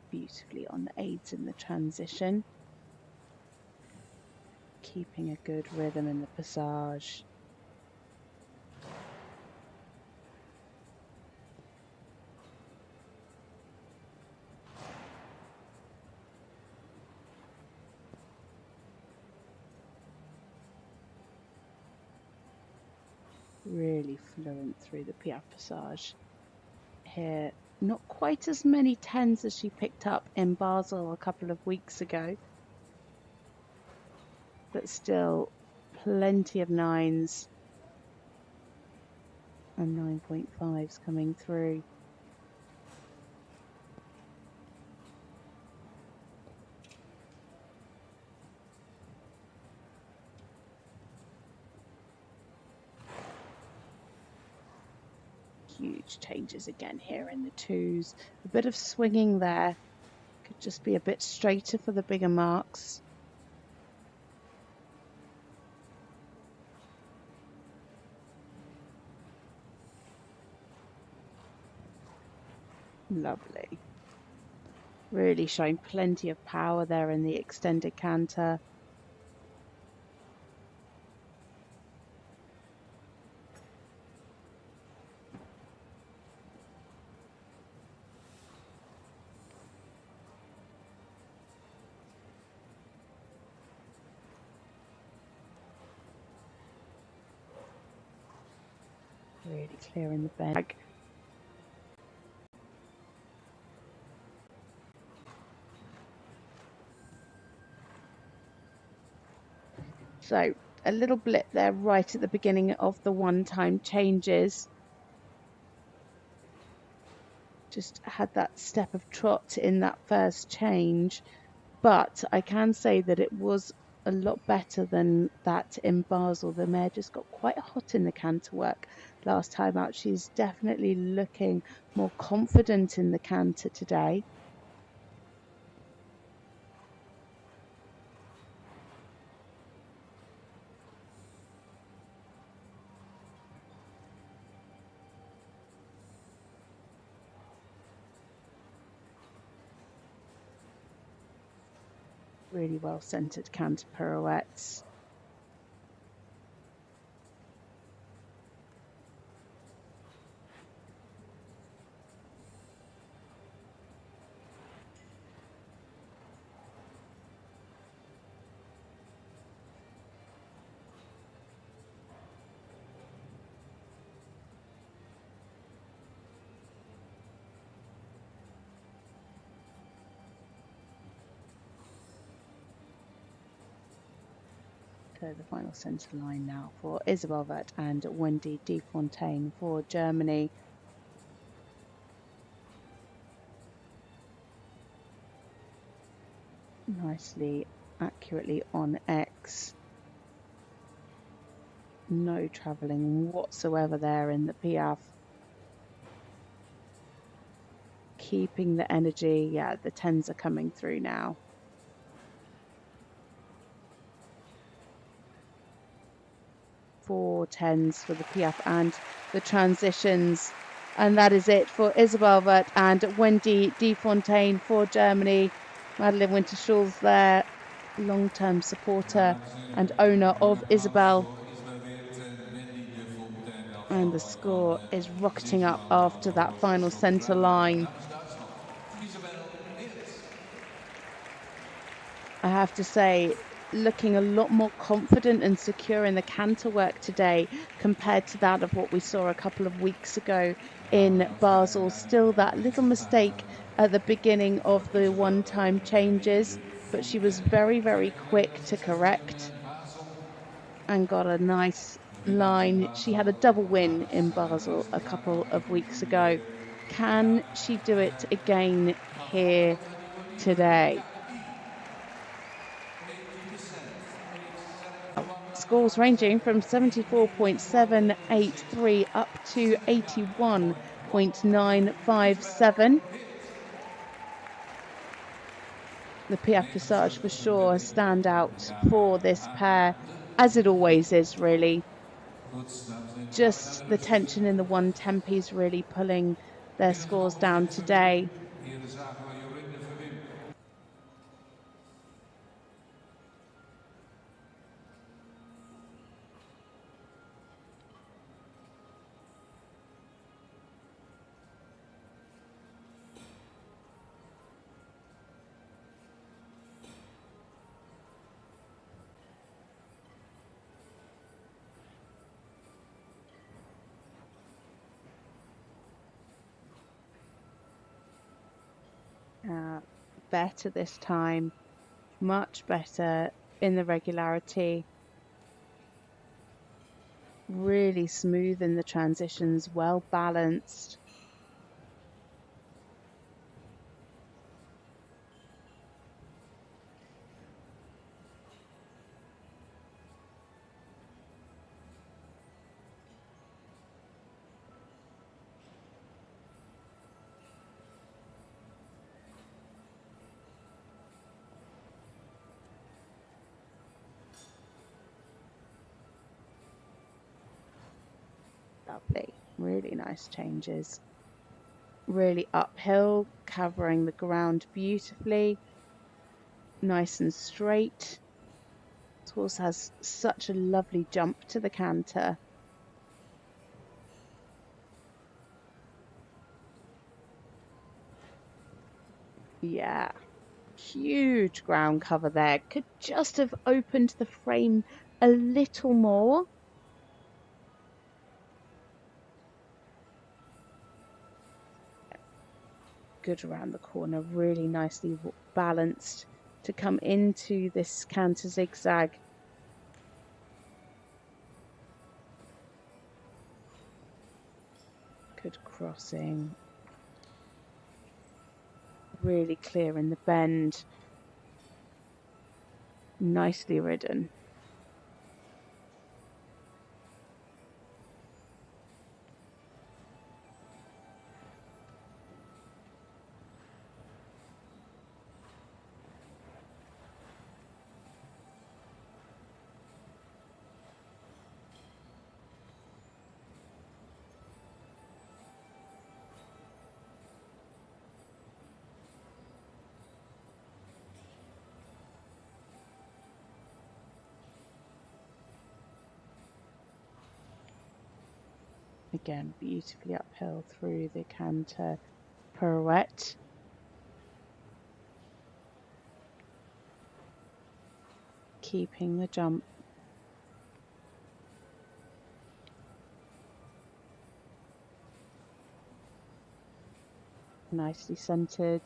Beautifully on the aids in the transition, keeping a good rhythm in the passage. Really fluent through the Piaf passage here. Not quite as many 10s as she picked up in Basel a couple of weeks ago, but still plenty of 9s and 9.5s coming through. huge changes again here in the twos. A bit of swinging there. Could just be a bit straighter for the bigger marks. Lovely. Really showing plenty of power there in the extended canter. Really clearing the bag. So a little blip there right at the beginning of the one-time changes. Just had that step of trot in that first change, but I can say that it was a lot better than that in Basel. The mare just got quite hot in the canter work last time out. She's definitely looking more confident in the canter today. Really well centered canter pirouettes. So the final centre line now for Isabel Werth and Wendy Defontaine for Germany. Nicely, accurately on X. No travelling whatsoever there in the Piaffe. Keeping the energy. Yeah, the 10s are coming through now. Four 10s for the Piaffe and the transitions. And that is it for Isabel Werth and Wendy Defontaine for Germany. Madeline Winter-Schulz there, long-term supporter and owner of Isabel. And the score is rocketing up after that final centre line. I have to say, looking a lot more confident and secure in the canter work today compared to that of what we saw a couple of weeks ago in Basel. Still that little mistake at the beginning of the one-time changes, but she was very, very quick to correct and got a nice line. She had a double win in Basel a couple of weeks ago. Can she do it again here today? Scores ranging from 74.783 up to 81.957. The Piaffe Dressage for sure a standout for this pair, as it always is really. Just the tension in the one tempies really pulling their scores down today. Better this time, much better in the regularity. Really smooth in the transitions, well balanced. Lovely, really nice changes. Really uphill, covering the ground beautifully, nice and straight. This horse has such a lovely jump to the canter. Yeah, huge ground cover there. Could just have opened the frame a little more. Good around the corner, really nicely balanced to come into this canter zigzag. Good crossing. Really clear in the bend. Nicely ridden. Again, beautifully uphill through the canter pirouette. Keeping the jump. Nicely centered.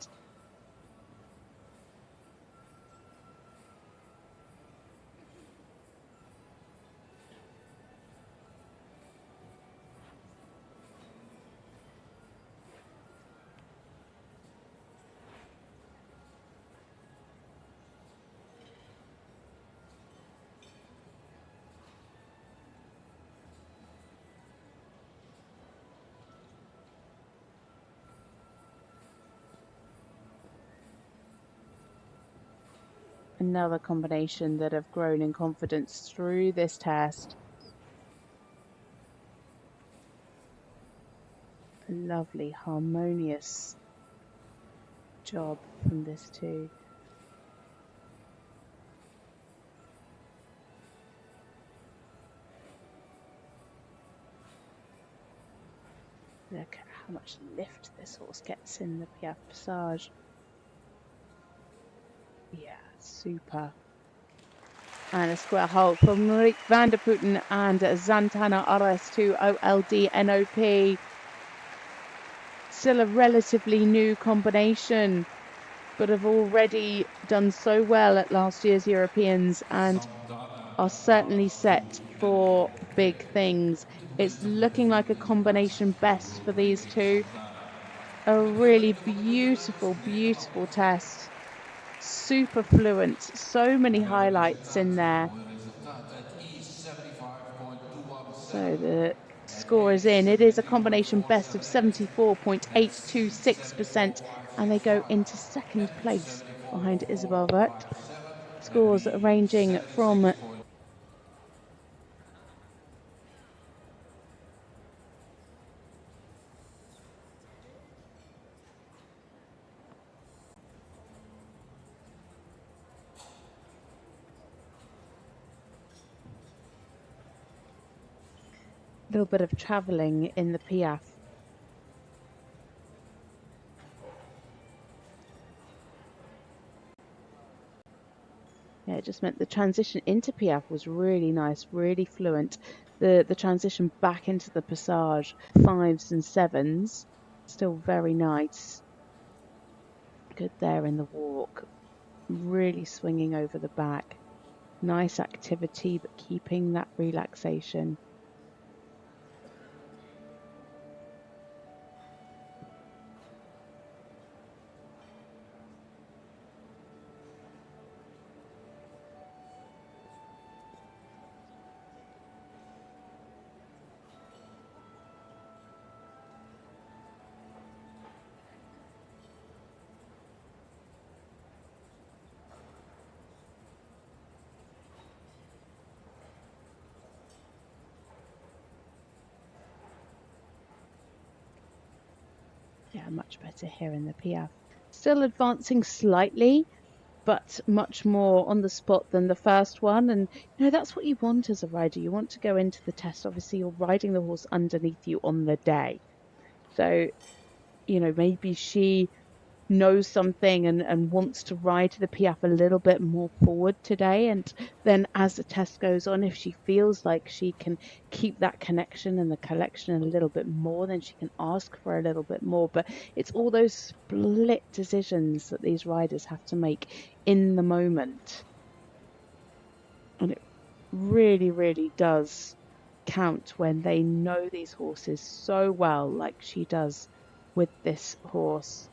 Another combination that have grown in confidence through this test. A lovely, harmonious job from this two. Look at how much lift this horse gets in the Piaffe Passage. Yeah, super. And a square hole from Rick van der Putten and Zantana RS2 OLD NOP. Still a relatively new combination, but have already done so well at last year's Europeans and are certainly set for big things. It's looking like a combination best for these two. A really beautiful, beautiful test. Super fluent. So many highlights in there. So the score is in. It is a combination best of 74.826%, and they go into second place behind Isabel Werth. Scores ranging from a little bit of travelling in the Piaffe. Yeah, it just meant the transition into Piaffe was really nice, really fluent. The transition back into the Passage, 5s and 7s, still very nice. Good there in the walk, really swinging over the back. Nice activity, but keeping that relaxation. Yeah, much better here in the Piaffe. Still advancing slightly, but much more on the spot than the first one. And, you know, that's what you want as a rider. You want to go into the test. Obviously, you're riding the horse underneath you on the day. So, you know, maybe she knows something and wants to ride the Piaffe a little bit more forward today. And then as the test goes on, if she feels like she can keep that connection and the collection a little bit more, then she can ask for a little bit more. But it's all those split decisions that these riders have to make in the moment. And it really, really does count when they know these horses so well, like she does with this horse.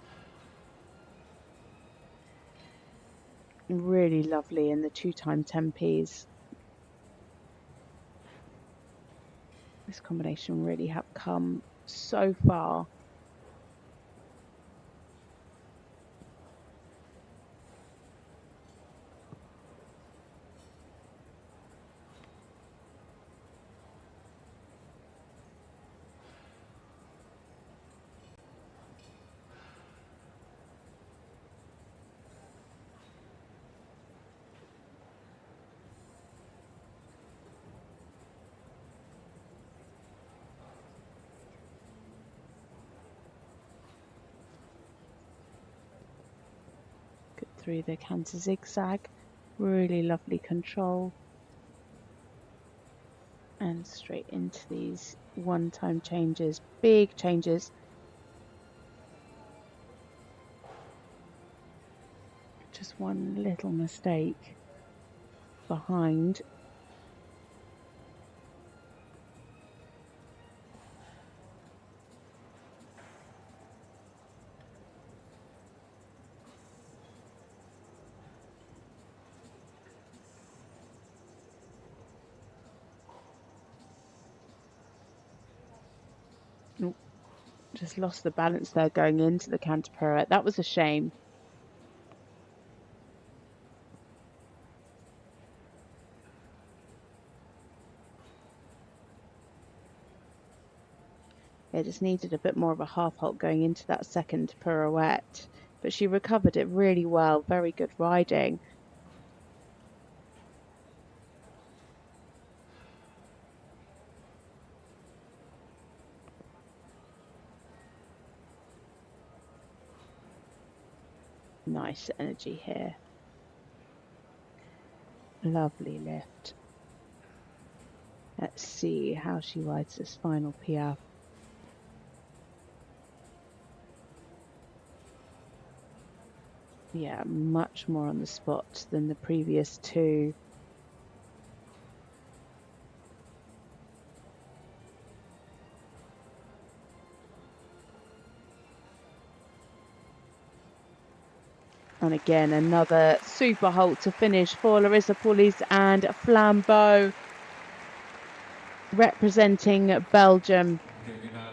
Really lovely in the 2-time 10Ps. This combination really have come so far. Through the canter zigzag, really lovely control, and straight into these 1-time changes, big changes. Just one little mistake behind. Just lost the balance there going into the canter pirouette. That was a shame. It just needed a bit more of a half halt going into that second pirouette, but she recovered it really well. Very good riding. Nice energy here. Lovely lift. Let's see how she rides this final Piaffe. Yeah, much more on the spot than the previous two. And again, another super halt to finish for Larissa Pauluis and Flambeau, representing Belgium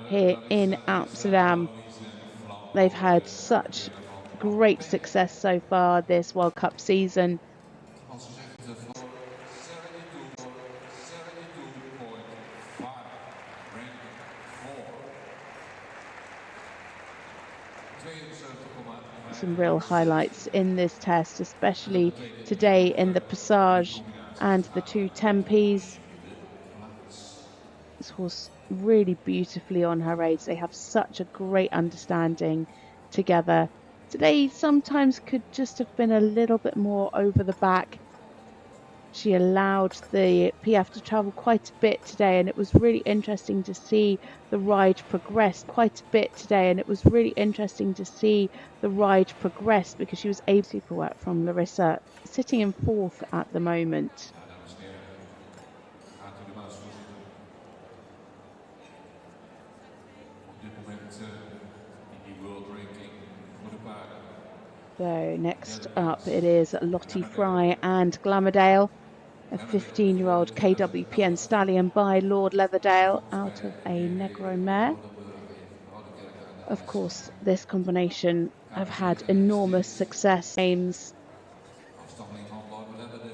here in Amsterdam. They've had such great success so far this World Cup season. Some real highlights in this test, especially today in the Passage and the 2 10Ps. This horse really beautifully on her aids. They have such a great understanding together. Today sometimes could just have been a little bit more over the back. She allowed the Piaffe to travel quite a bit today, and it was really interesting to see the ride progress quite a bit today. And it was really interesting to see the ride progress because she was able to super work from Larissa, sitting in 4th at the moment. So next up it is Lottie Fry and Glamourdale, a 15-year-old KWPN stallion by Lord Leatherdale out of a Negro mare. Of course, this combination have had enormous success games.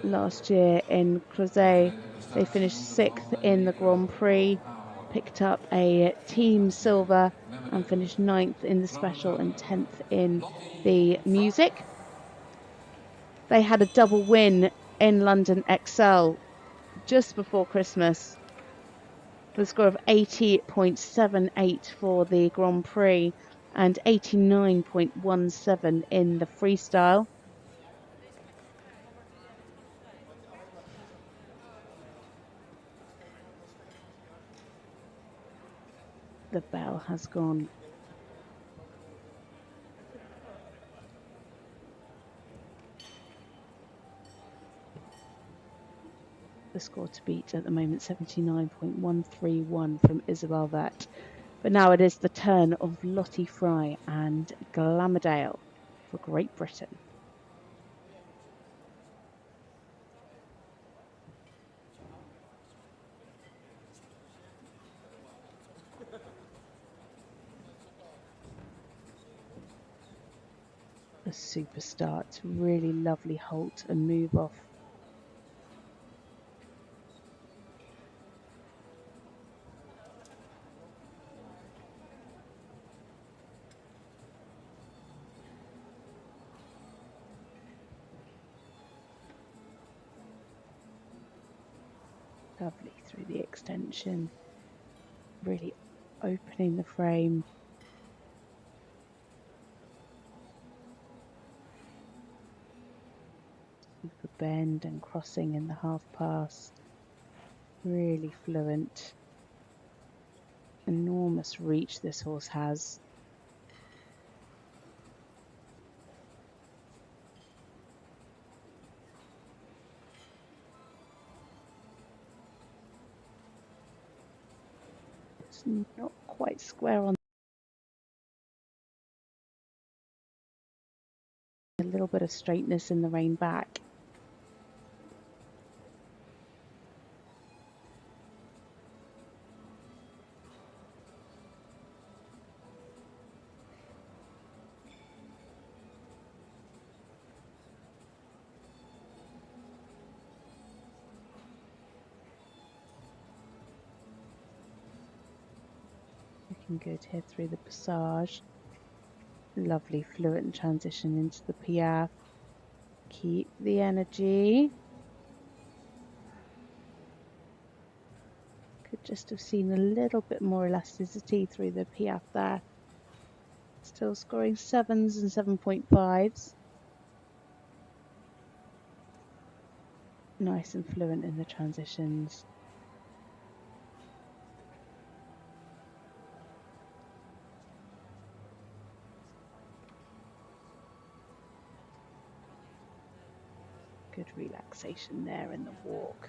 Last year in Crozet, they finished 6th in the Grand Prix, picked up a team silver and finished 9th in the special and 10th in the music. They had a double win in London XL just before Christmas. The score of 80.78 for the Grand Prix and 89.17 in the freestyle. The bell has gone. The score to beat at the moment, 79.131 from Isabel Werth. But now it is the turn of Lottie Fry and Glamadale for Great Britain. A super start, really lovely halt and move off. Lovely through the extension, really opening the frame. Super bend and crossing in the half pass. Really fluent. Enormous reach this horse has. It's not quite square on. A little bit of straightness in the rein back. Looking good here through the passage. Lovely fluent transition into the Piaffe. Keep the energy. Could just have seen a little bit more elasticity through the Piaffe there. Still scoring 7s and 7.5s. Nice and fluent in the transitions. Good relaxation there in the walk.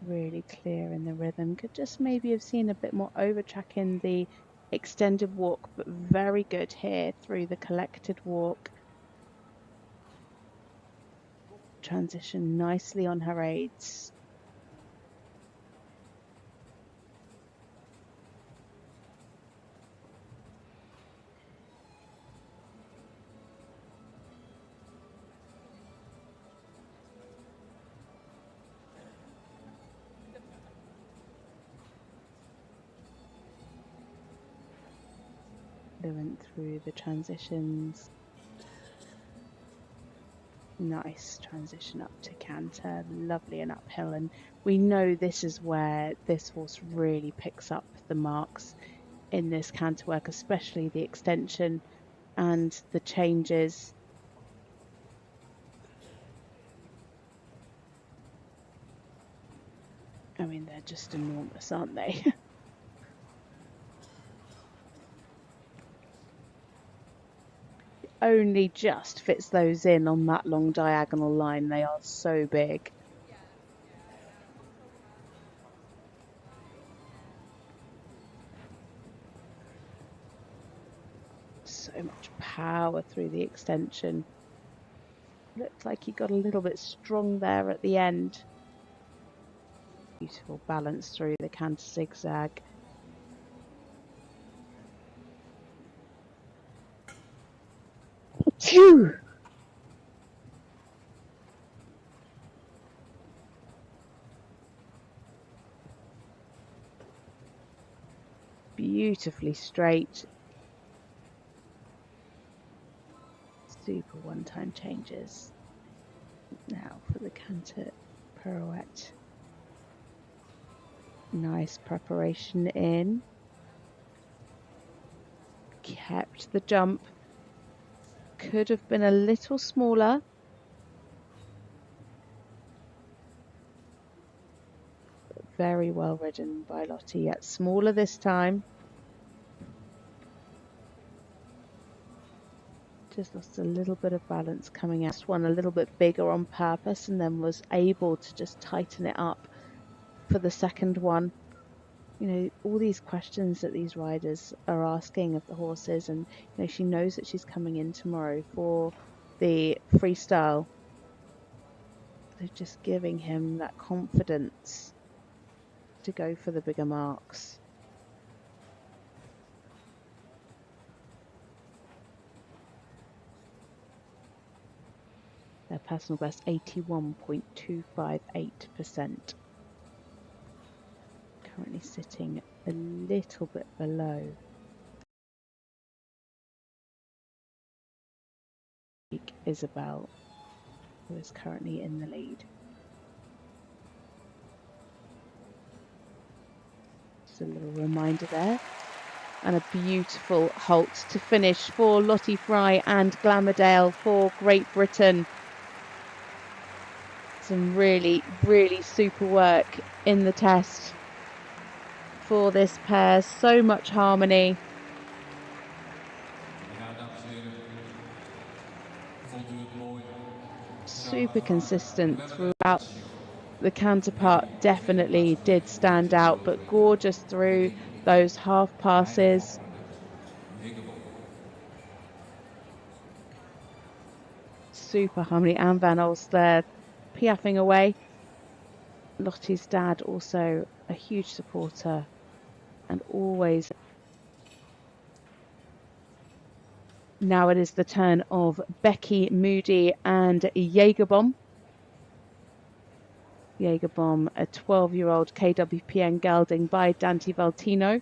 Really clear in the rhythm. Could just maybe have seen a bit more overtrack in the extended walk, but very good here through the collected walk. Transition nicely on her aids. Fluent through the transitions. Nice transition up to canter, lovely and uphill, and we know this is where this horse really picks up the marks in this canter work, especially the extension and the changes. I mean, they're just enormous, aren't they? Only just fits those in on that long diagonal line. They are so big. So much power through the extension. Looked like he got a little bit strong there at the end. Beautiful balance through the canter zigzag. Phew! beautifully straight. Super one-time changes. Now for the canter pirouette. Nice preparation in. Kept the jump. Could have been a little smaller. But very well ridden by Lottie, yet smaller this time. Just lost a little bit of balance coming out. One a little bit bigger on purpose and then was able to just tighten it up for the second one. You know, all these questions that these riders are asking of the horses, and you know, she knows that she's coming in tomorrow for the freestyle. They're just giving him that confidence to go for the bigger marks. Their personal best 81.258%. Currently sitting a little bit below Isabel, who is currently in the lead. Just a little reminder there. And a beautiful halt to finish for Lottie Fry and Glamourdale for Great Britain. Some really, really super work in the test for this pair. So much harmony. Super consistent throughout. The counterpart definitely did stand out, but gorgeous through those half passes. Super harmony. And Van Olst there piaffing away. Lottie's dad also a huge supporter and always. Now it is the turn of Becky, Moody and Jägerbomb. Jägerbomb, a 12-year-old KWPN gelding by Dante Valtino.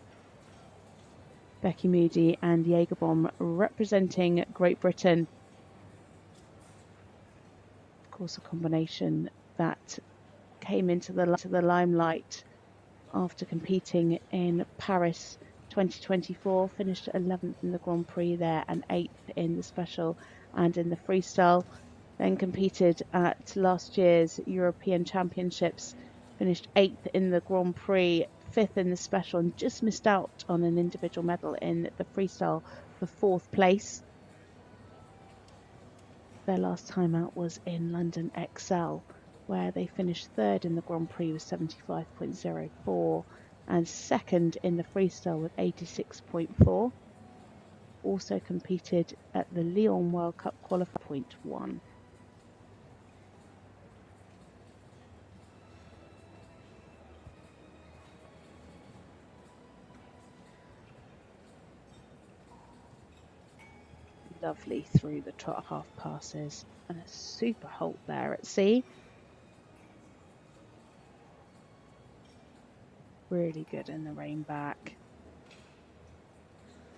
Becky Moody and Jägerbomb representing Great Britain. Of course, a combination that came into the limelight after competing in Paris 2024, finished 11th in the Grand Prix there and 8th in the special and in the freestyle. Then competed at last year's European Championships, finished 8th in the Grand Prix, 5th in the special, and just missed out on an individual medal in the freestyle for 4th place. Their last time out was in London XL, where they finished 3rd in the Grand Prix with 75.04 and 2nd in the freestyle with 86.4. Also competed at the Lyon World Cup qualifier 0.1. Lovely through the trot half passes and a super halt there at sea. Really good in the rein back.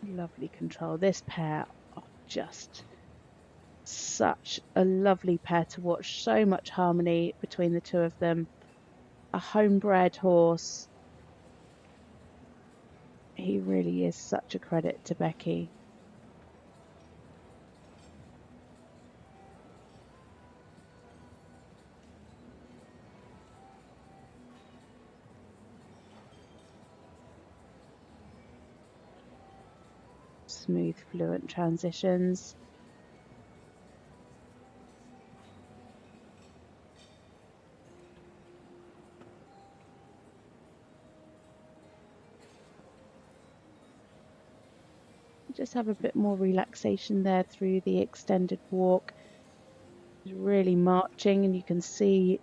Lovely control. This pair are just such a lovely pair to watch. So much harmony between the two of them. A homebred horse. He really is such a credit to Becky. Smooth, fluent transitions. Just have a bit more relaxation there through the extended walk. He's really marching, and you can see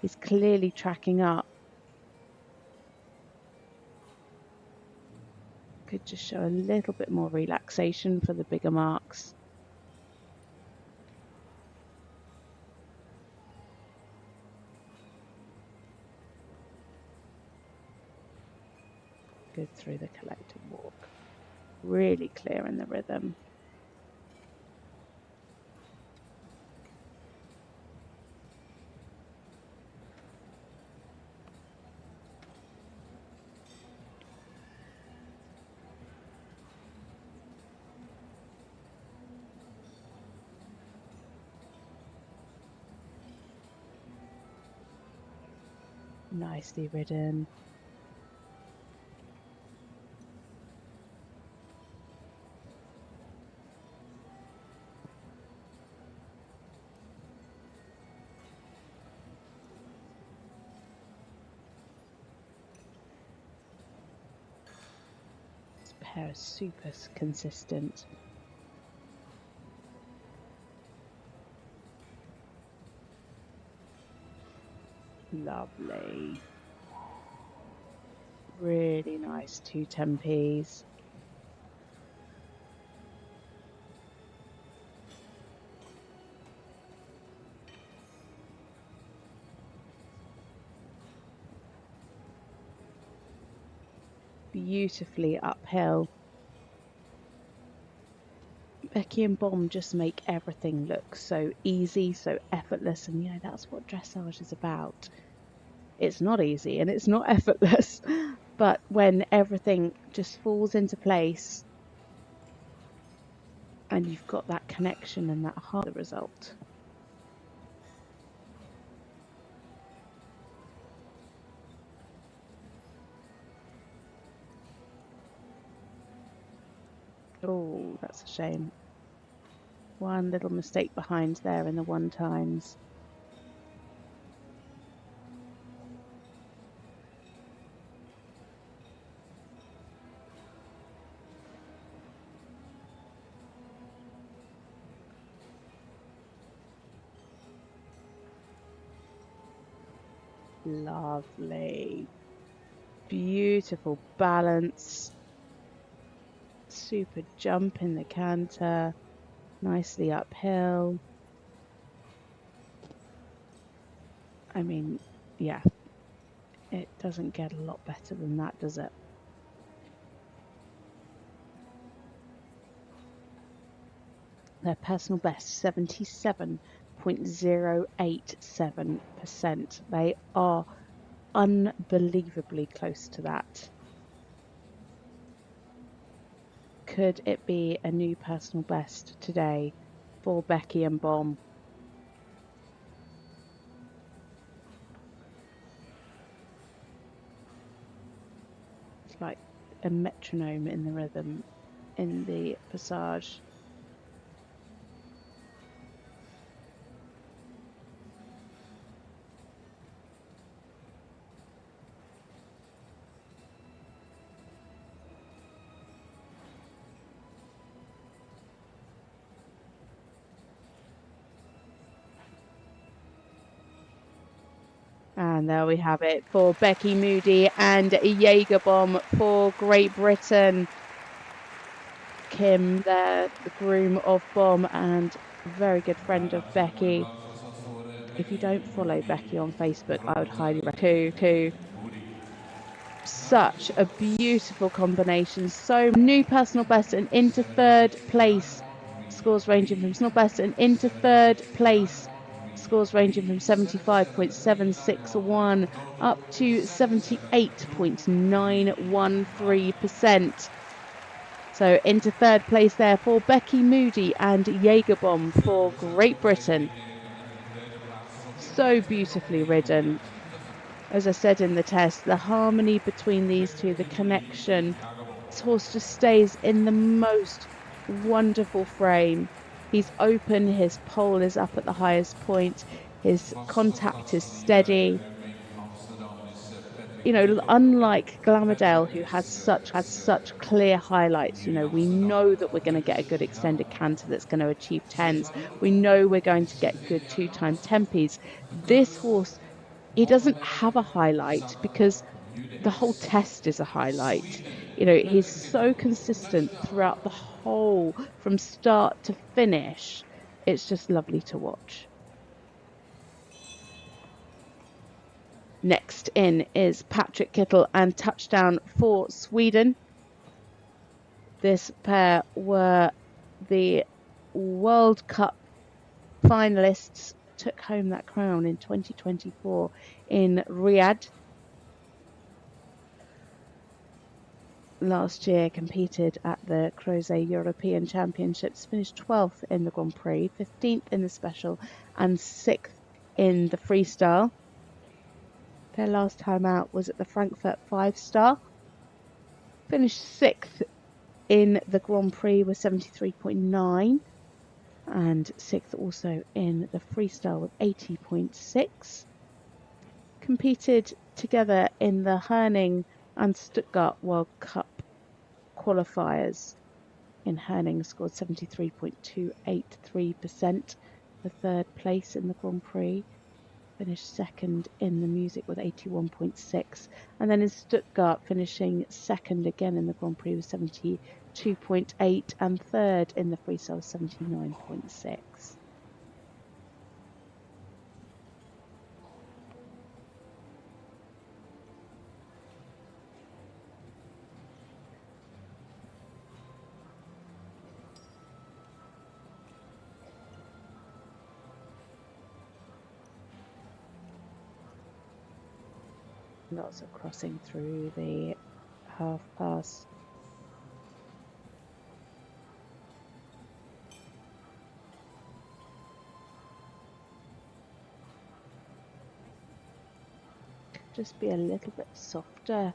he's clearly tracking up. Could just show a little bit more relaxation for the bigger marks. good through the collective walk. Really clear in the rhythm. Nicely ridden. This pair is super consistent. Lovely. Really nice 2 tempies. Beautifully uphill. Becky and Bomb just make everything look so easy, so effortless, and you know that's what dressage is about. It's not easy and it's not effortless, but when everything just falls into place and you've got that connection and that heart, the result. Oh, that's a shame. One little mistake behind there in the 1 times. Lovely. Beautiful balance. Super jump in the canter. Nicely uphill. I mean, yeah, it doesn't get a lot better than that, does it? Their personal best, 77.087%. They are unbelievably close to that. Could it be a new personal best today for Becky and Bomb? It's like a metronome in the rhythm in the passage. And there we have it for Becky Moody and Jägerbomb for Great Britain. Kim there, the groom of Bomb and a very good friend of Becky. If you don't follow Becky on Facebook, I would highly recommend to. Such a beautiful combination. So new personal best and into 3rd place. Scores ranging from personal best and into 3rd place. Scores ranging from 75.761 up to 78.913%. So into 3rd place there for Becky Moody and Jägerbomb for Great Britain. So beautifully ridden. As I said in the test, the harmony between these two, the connection. This horse just stays in the most wonderful frame. He's open, his pole is up at the highest point, his contact is steady. You know, unlike Glamourdale, who has such clear highlights, you know, we know that we're going to get a good extended canter that's going to achieve 10s. We know we're going to get good 2-time tempies. This horse, he doesn't have a highlight because the whole test is a highlight. You know, he's so consistent throughout the whole, from start to finish. It's just lovely to watch. Next in is Patrick Kittel and touchdown for Sweden. This pair were the World Cup finalists, took home that crown in 2024 in Riyadh. Last year competed at the Crozet European Championships, finished 12th in the Grand Prix, 15th in the Special and 6th in the Freestyle. Their last time out was at the Frankfurt 5-star, finished 6th in the Grand Prix with 73.9 and 6th also in the Freestyle with 80.6. Competed together in the Herning and Stuttgart World Cup qualifiers. In Herning scored 73.283% for third place in the Grand Prix, finished second in the music with 81.6, and then in Stuttgart finishing second again in the Grand Prix with 72.8 and third in the freestyle with 79.6. Lots of crossing through the half pass. Just be a little bit softer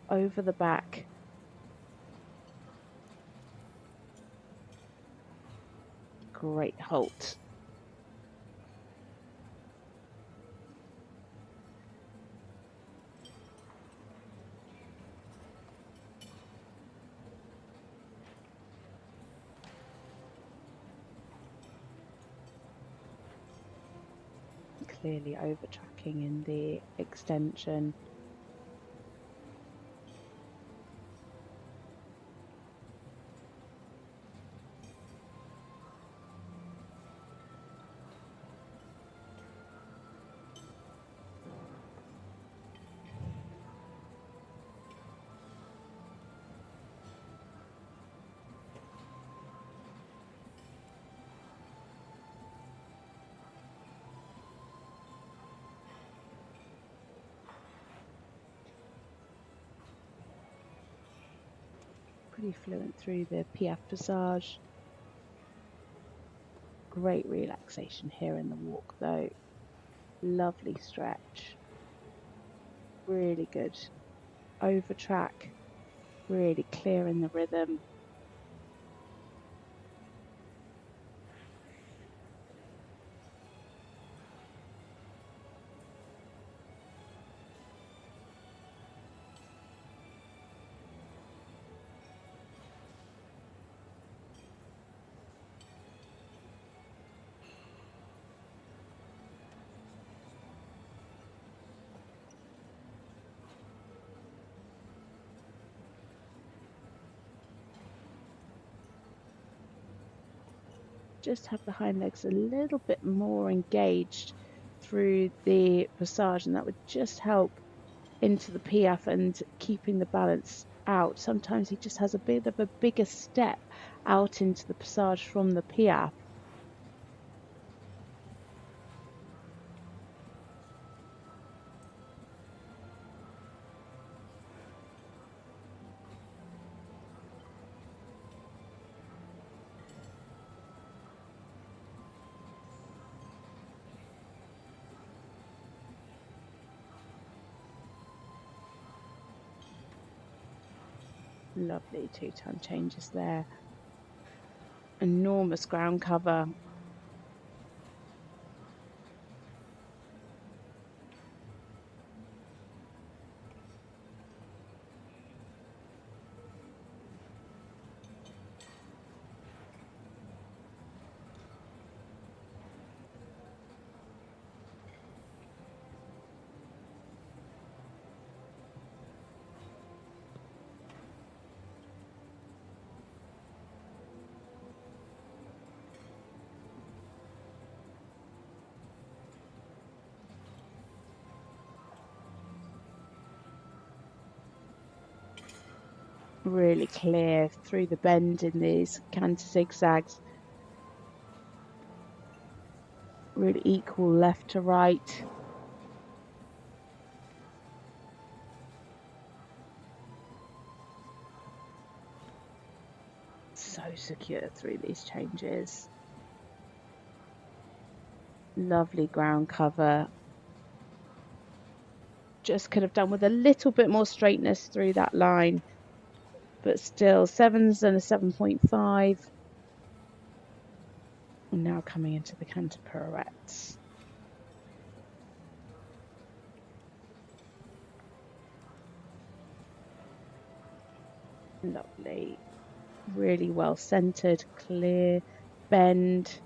over the back. Great halt. Clearly over tracking in the extension. Pretty fluent through the Piaf Passage. Great relaxation here in the walk though. Lovely stretch. Really good. Over track. Really clear in the rhythm. Just have the hind legs a little bit more engaged through the passage, and that would just help into the Piaf and keeping the balance out. Sometimes he just has a bit of a bigger step out into the passage from the Piaf. Lovely two-time changes there. Enormous ground cover. Really clear through the bend in these canter zigzags. Really equal left to right. So secure through these changes. Lovely ground cover. Just could have done with a little bit more straightness through that line, but still 7s and a 7.5. And now coming into the canter pirouettes. Lovely. Really well centered, clear bend.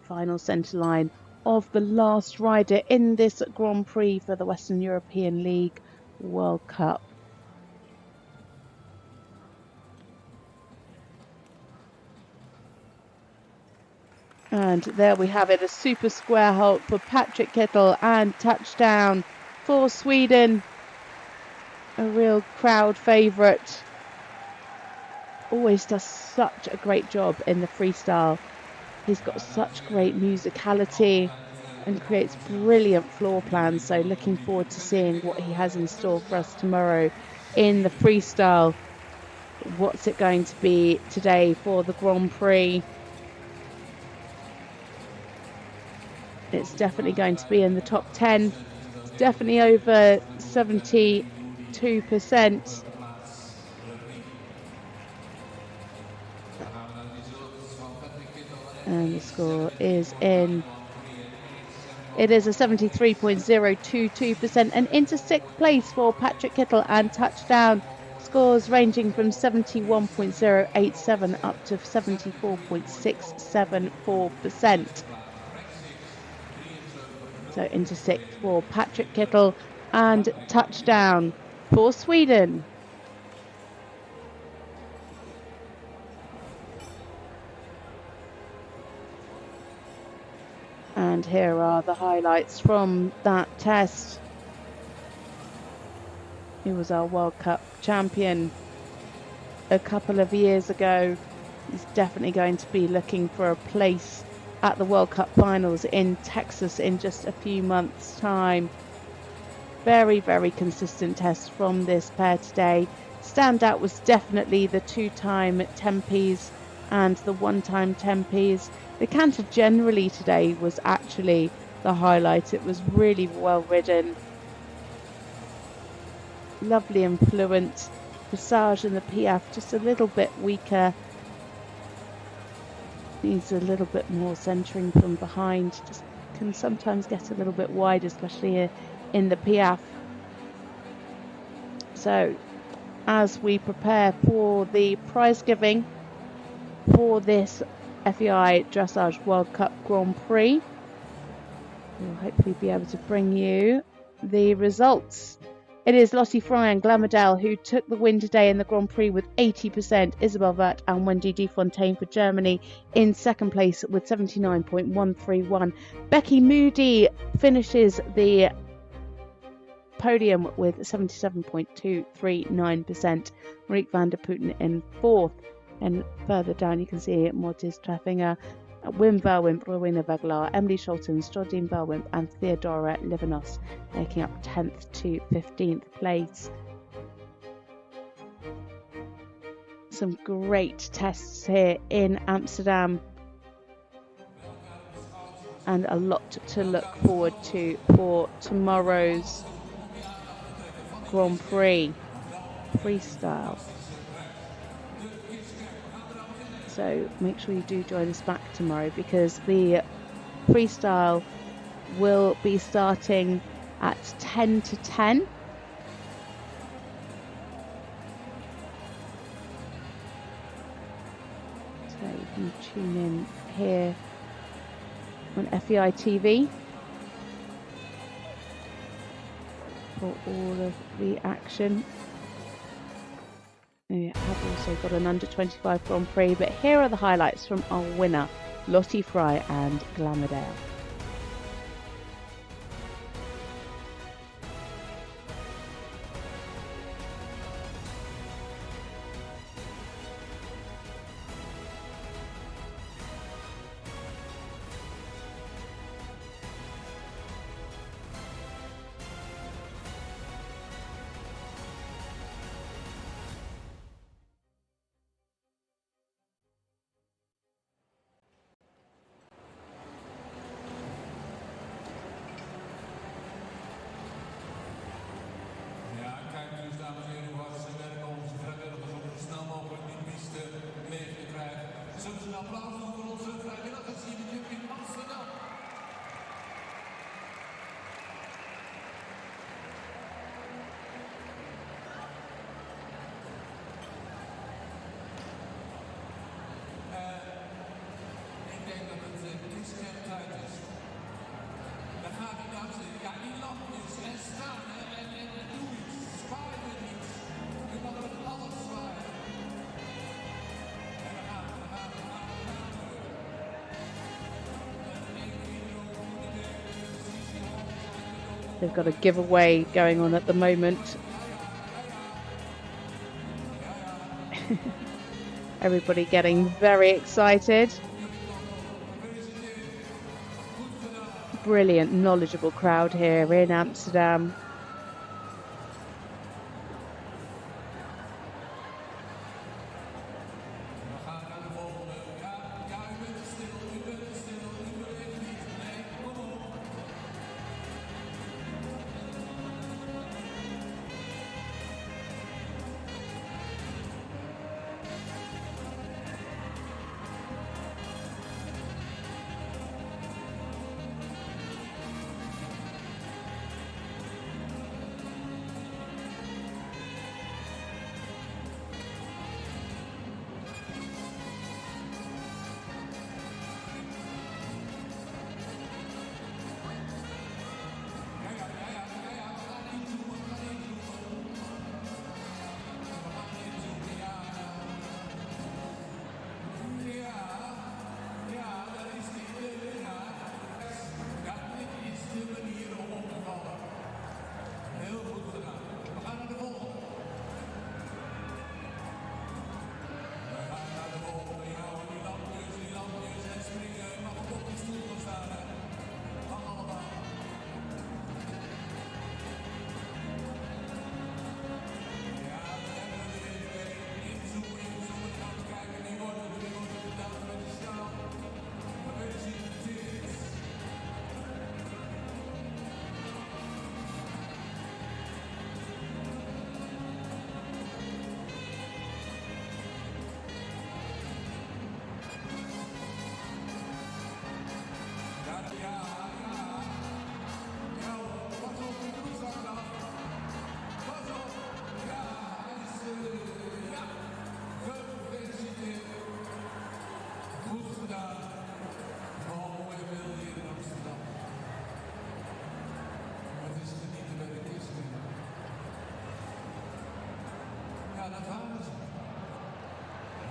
Final centre line of the last rider in this Grand Prix for the Western European League World Cup. And there we have it, a super square halt for Patrick Kittel and touchdown for Sweden. A real crowd favourite. Always does such a great job in the freestyle. He's got such great musicality and creates brilliant floor plans. So looking forward to seeing what he has in store for us tomorrow in the freestyle. What's it going to be today for the Grand Prix? It's definitely going to be in the top 10. It's definitely over 72%. And the score is in. It is a 73.022%, and into 6th place for Patrick Kittel and touchdown. Scores ranging from 71.087 up to 74.674%. So into 6th for Patrick Kittel and touchdown for Sweden. And here are the highlights from that test. He was our World Cup champion a couple of years ago. He's definitely going to be looking for a place at the World Cup finals in Texas in just a few months' time. Very, very consistent test from this pair today. Standout was definitely the 2-time Tempes and the 1-time Tempes. The canter generally today was actually the highlight. It was really well ridden. Lovely and fluent. Dressage and the Piaffe just a little bit weaker. Needs a little bit more centering from behind. Just can sometimes get a little bit wide, especially in the Piaffe. So as we prepare for the prize giving for this FEI Dressage World Cup Grand Prix, we'll hopefully be able to bring you the results. It is Lottie Fry and Glamourdell who took the win today in the Grand Prix with 80%. Isabel Werth and Wendy Dufontaine for Germany in 2nd place with 79.131. Becky Moody finishes the podium with 77.239%. Marieke van der Putten in 4th. And further down you can see Mortis Treffinger, Wim Verwimp, Rowena Weggelaar, Emily Scholtens, Jordine Verwimp and Theodora Livanos making up 10th to 15th place. Some great tests here in Amsterdam and a lot to look forward to for tomorrow's Grand Prix freestyle. So make sure you do join us back tomorrow, because the freestyle will be starting at 10 to 10. So you can tune in here on FEI TV for all of the action. We have also got an under-25 Grand Prix, but here are the highlights from our winner, Lottie Fry and Glamourdale. Applaus voor onze vrijwilligers hier in Amsterdam. Ik denk dat het kieschermtijd is. Dan gaat hij dames en ja, die lampjes en staan en doe iets. Zwaai er niet. Je mag het alles zwaaien. En dan gaan we. They've got a giveaway going on at the moment. Everybody getting very excited. Brilliant, knowledgeable crowd here in Amsterdam.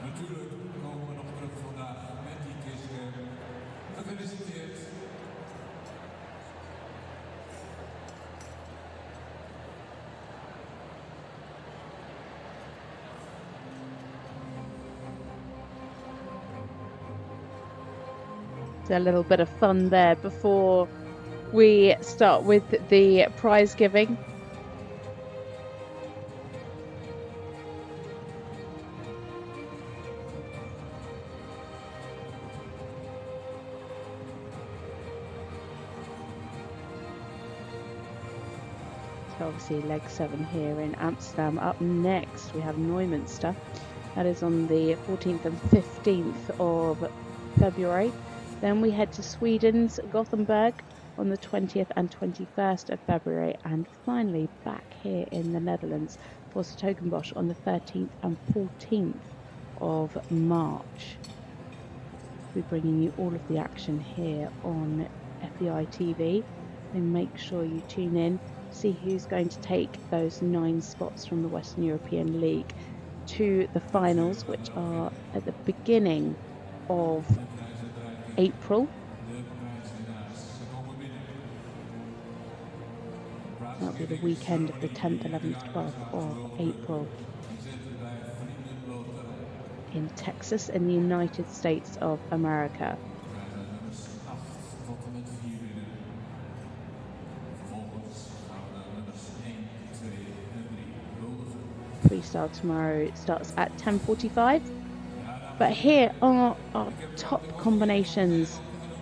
Natuurlijk komen we nog terug vandaag met die kistje. Gefeliciteerd. A little bit of fun there before we start with the prize giving. So obviously leg 7 here in Amsterdam. Up next we have Neumünster. That is on the 14th and 15th of February. Then we head to Sweden's Gothenburg on the 20th and 21st of February, and finally back here in the Netherlands for Stokenbosch on the 13th and 14th of March. We'll be bringing you all of the action here on FEI TV, and make sure you tune in, see who's going to take those 9 spots from the Western European League to the finals, which are at the beginning of April. That'll be the weekend of the 10th, 11th, 12th of April in Texas in the United States of America. Freestyle tomorrow starts at 10:45. But here are our top combinations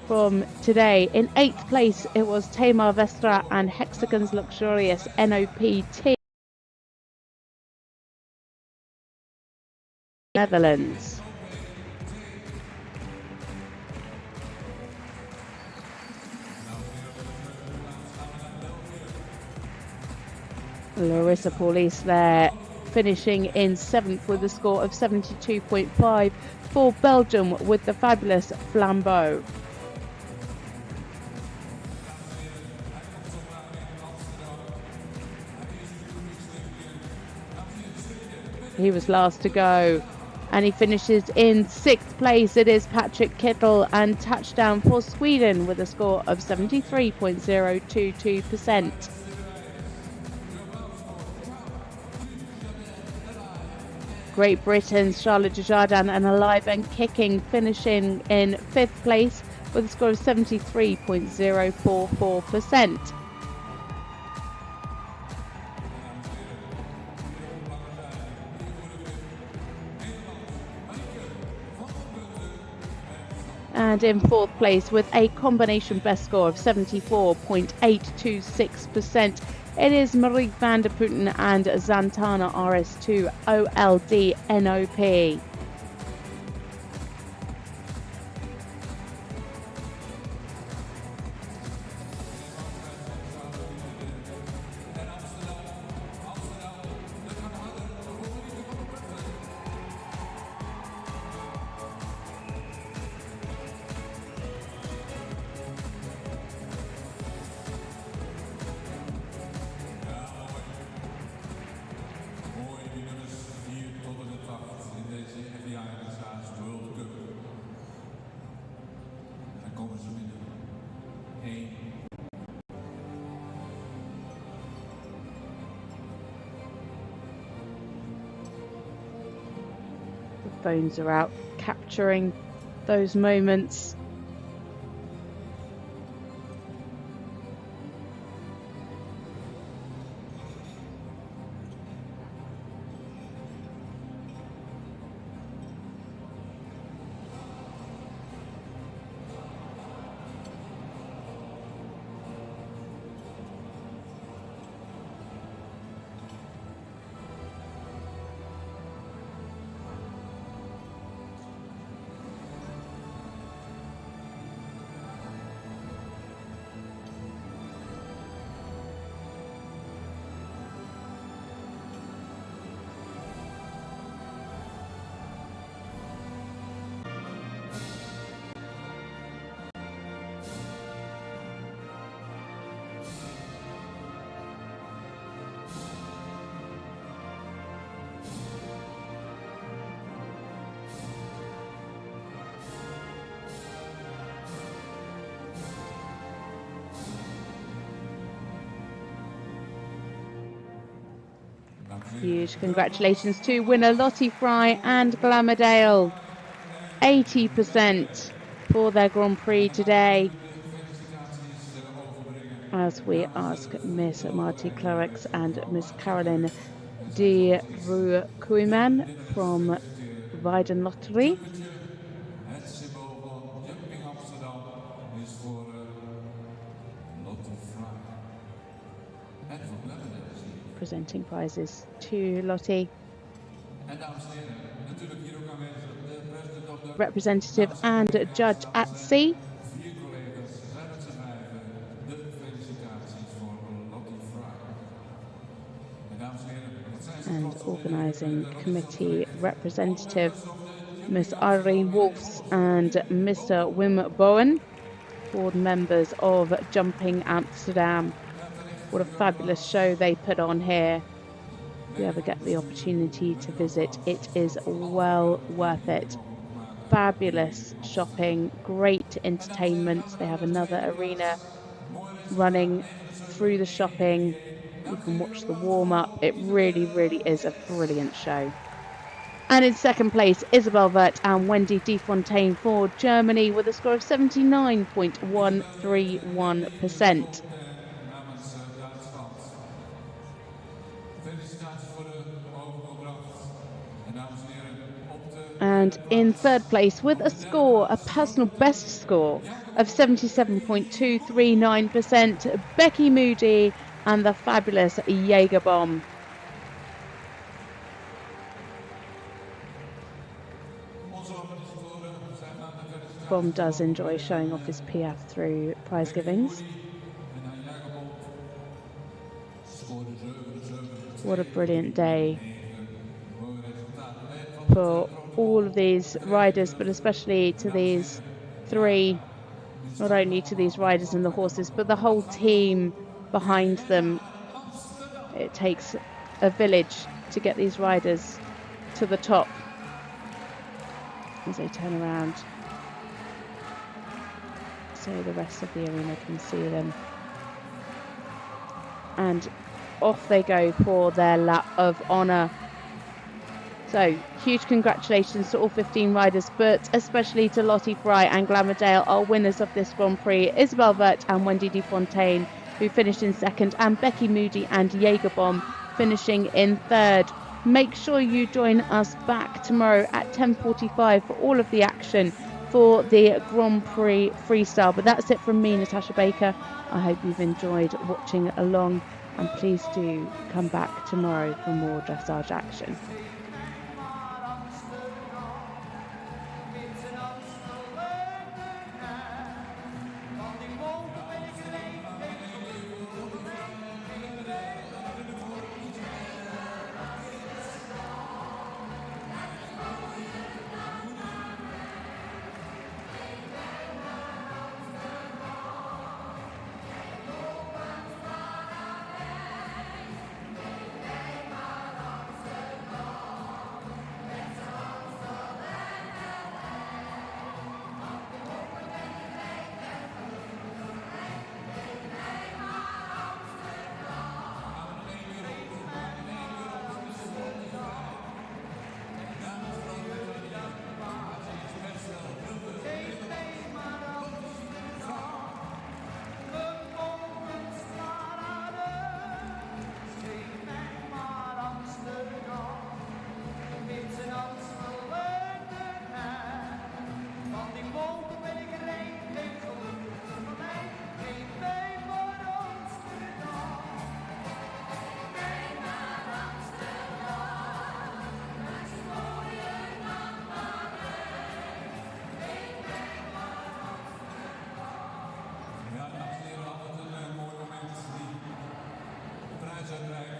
from today. In 8th place, it was Tamar Vestra and Hexagon's Luxurious NOPT. Netherlands. Larissa Pauluis there, finishing in 7th with a score of 72.5 for Belgium with the fabulous Flambeau. He was last to go, and he finishes in 6th place. It is Patrick Kittel, and touchdown for Sweden with a score of 73.022%. Great Britain's Charlotte Dujardin and Alive and Kicking finishing in 5th place with a score of 73.044%. And in 4th place with a combination best score of 74.826%, it is Marie van der Putten and Zantana RS2 OLD NOP. Phones are out capturing those moments. Huge congratulations to winner Lottie Fry and Glamourdale. 80% for their Grand Prix today. As we ask Miss Marty Clarix and Miss Caroline de Rukuiman from Weiden Lottery. Presenting prizes to Lottie. Representative and judge at sea and organising committee representative Miss Irene Wolfs and Mr. Wim Bowen, board members of Jumping Amsterdam. What a fabulous show they put on here. If you ever get the opportunity to visit, it is well worth it. Fabulous shopping, great entertainment. They have another arena running through the shopping. You can watch the warm-up. It really, really is a brilliant show. And in second place, Isabel Werth and Wendy Defontaine for Germany with a score of 79.131%. And in third place with a score, a personal best score of 77.239%, Becky Moody and the fabulous Jägerbomb. Bomb does enjoy showing off his PF through prize givings. What a brilliant day for all of these riders, but especially to these three, not only to these riders and the horses, but the whole team behind them. It takes a village to get these riders to the top. As they turn around so the rest of the arena can see them. And off they go for their lap of honour. So, huge congratulations to all 15 riders, but especially to Lottie Fry and Glamourdale, our winners of this Grand Prix, Isabel Werth and Wendy Defontaine, who finished in second, and Becky Moody and Jägerbomb finishing in third. Make sure you join us back tomorrow at 10:45 for all of the action for the Grand Prix Freestyle. But that's it from me, Natasha Baker. I hope you've enjoyed watching along, and please do come back tomorrow for more dressage action. Ja, dames en heren, altijd een mooi moment. Die prijs uitreiken.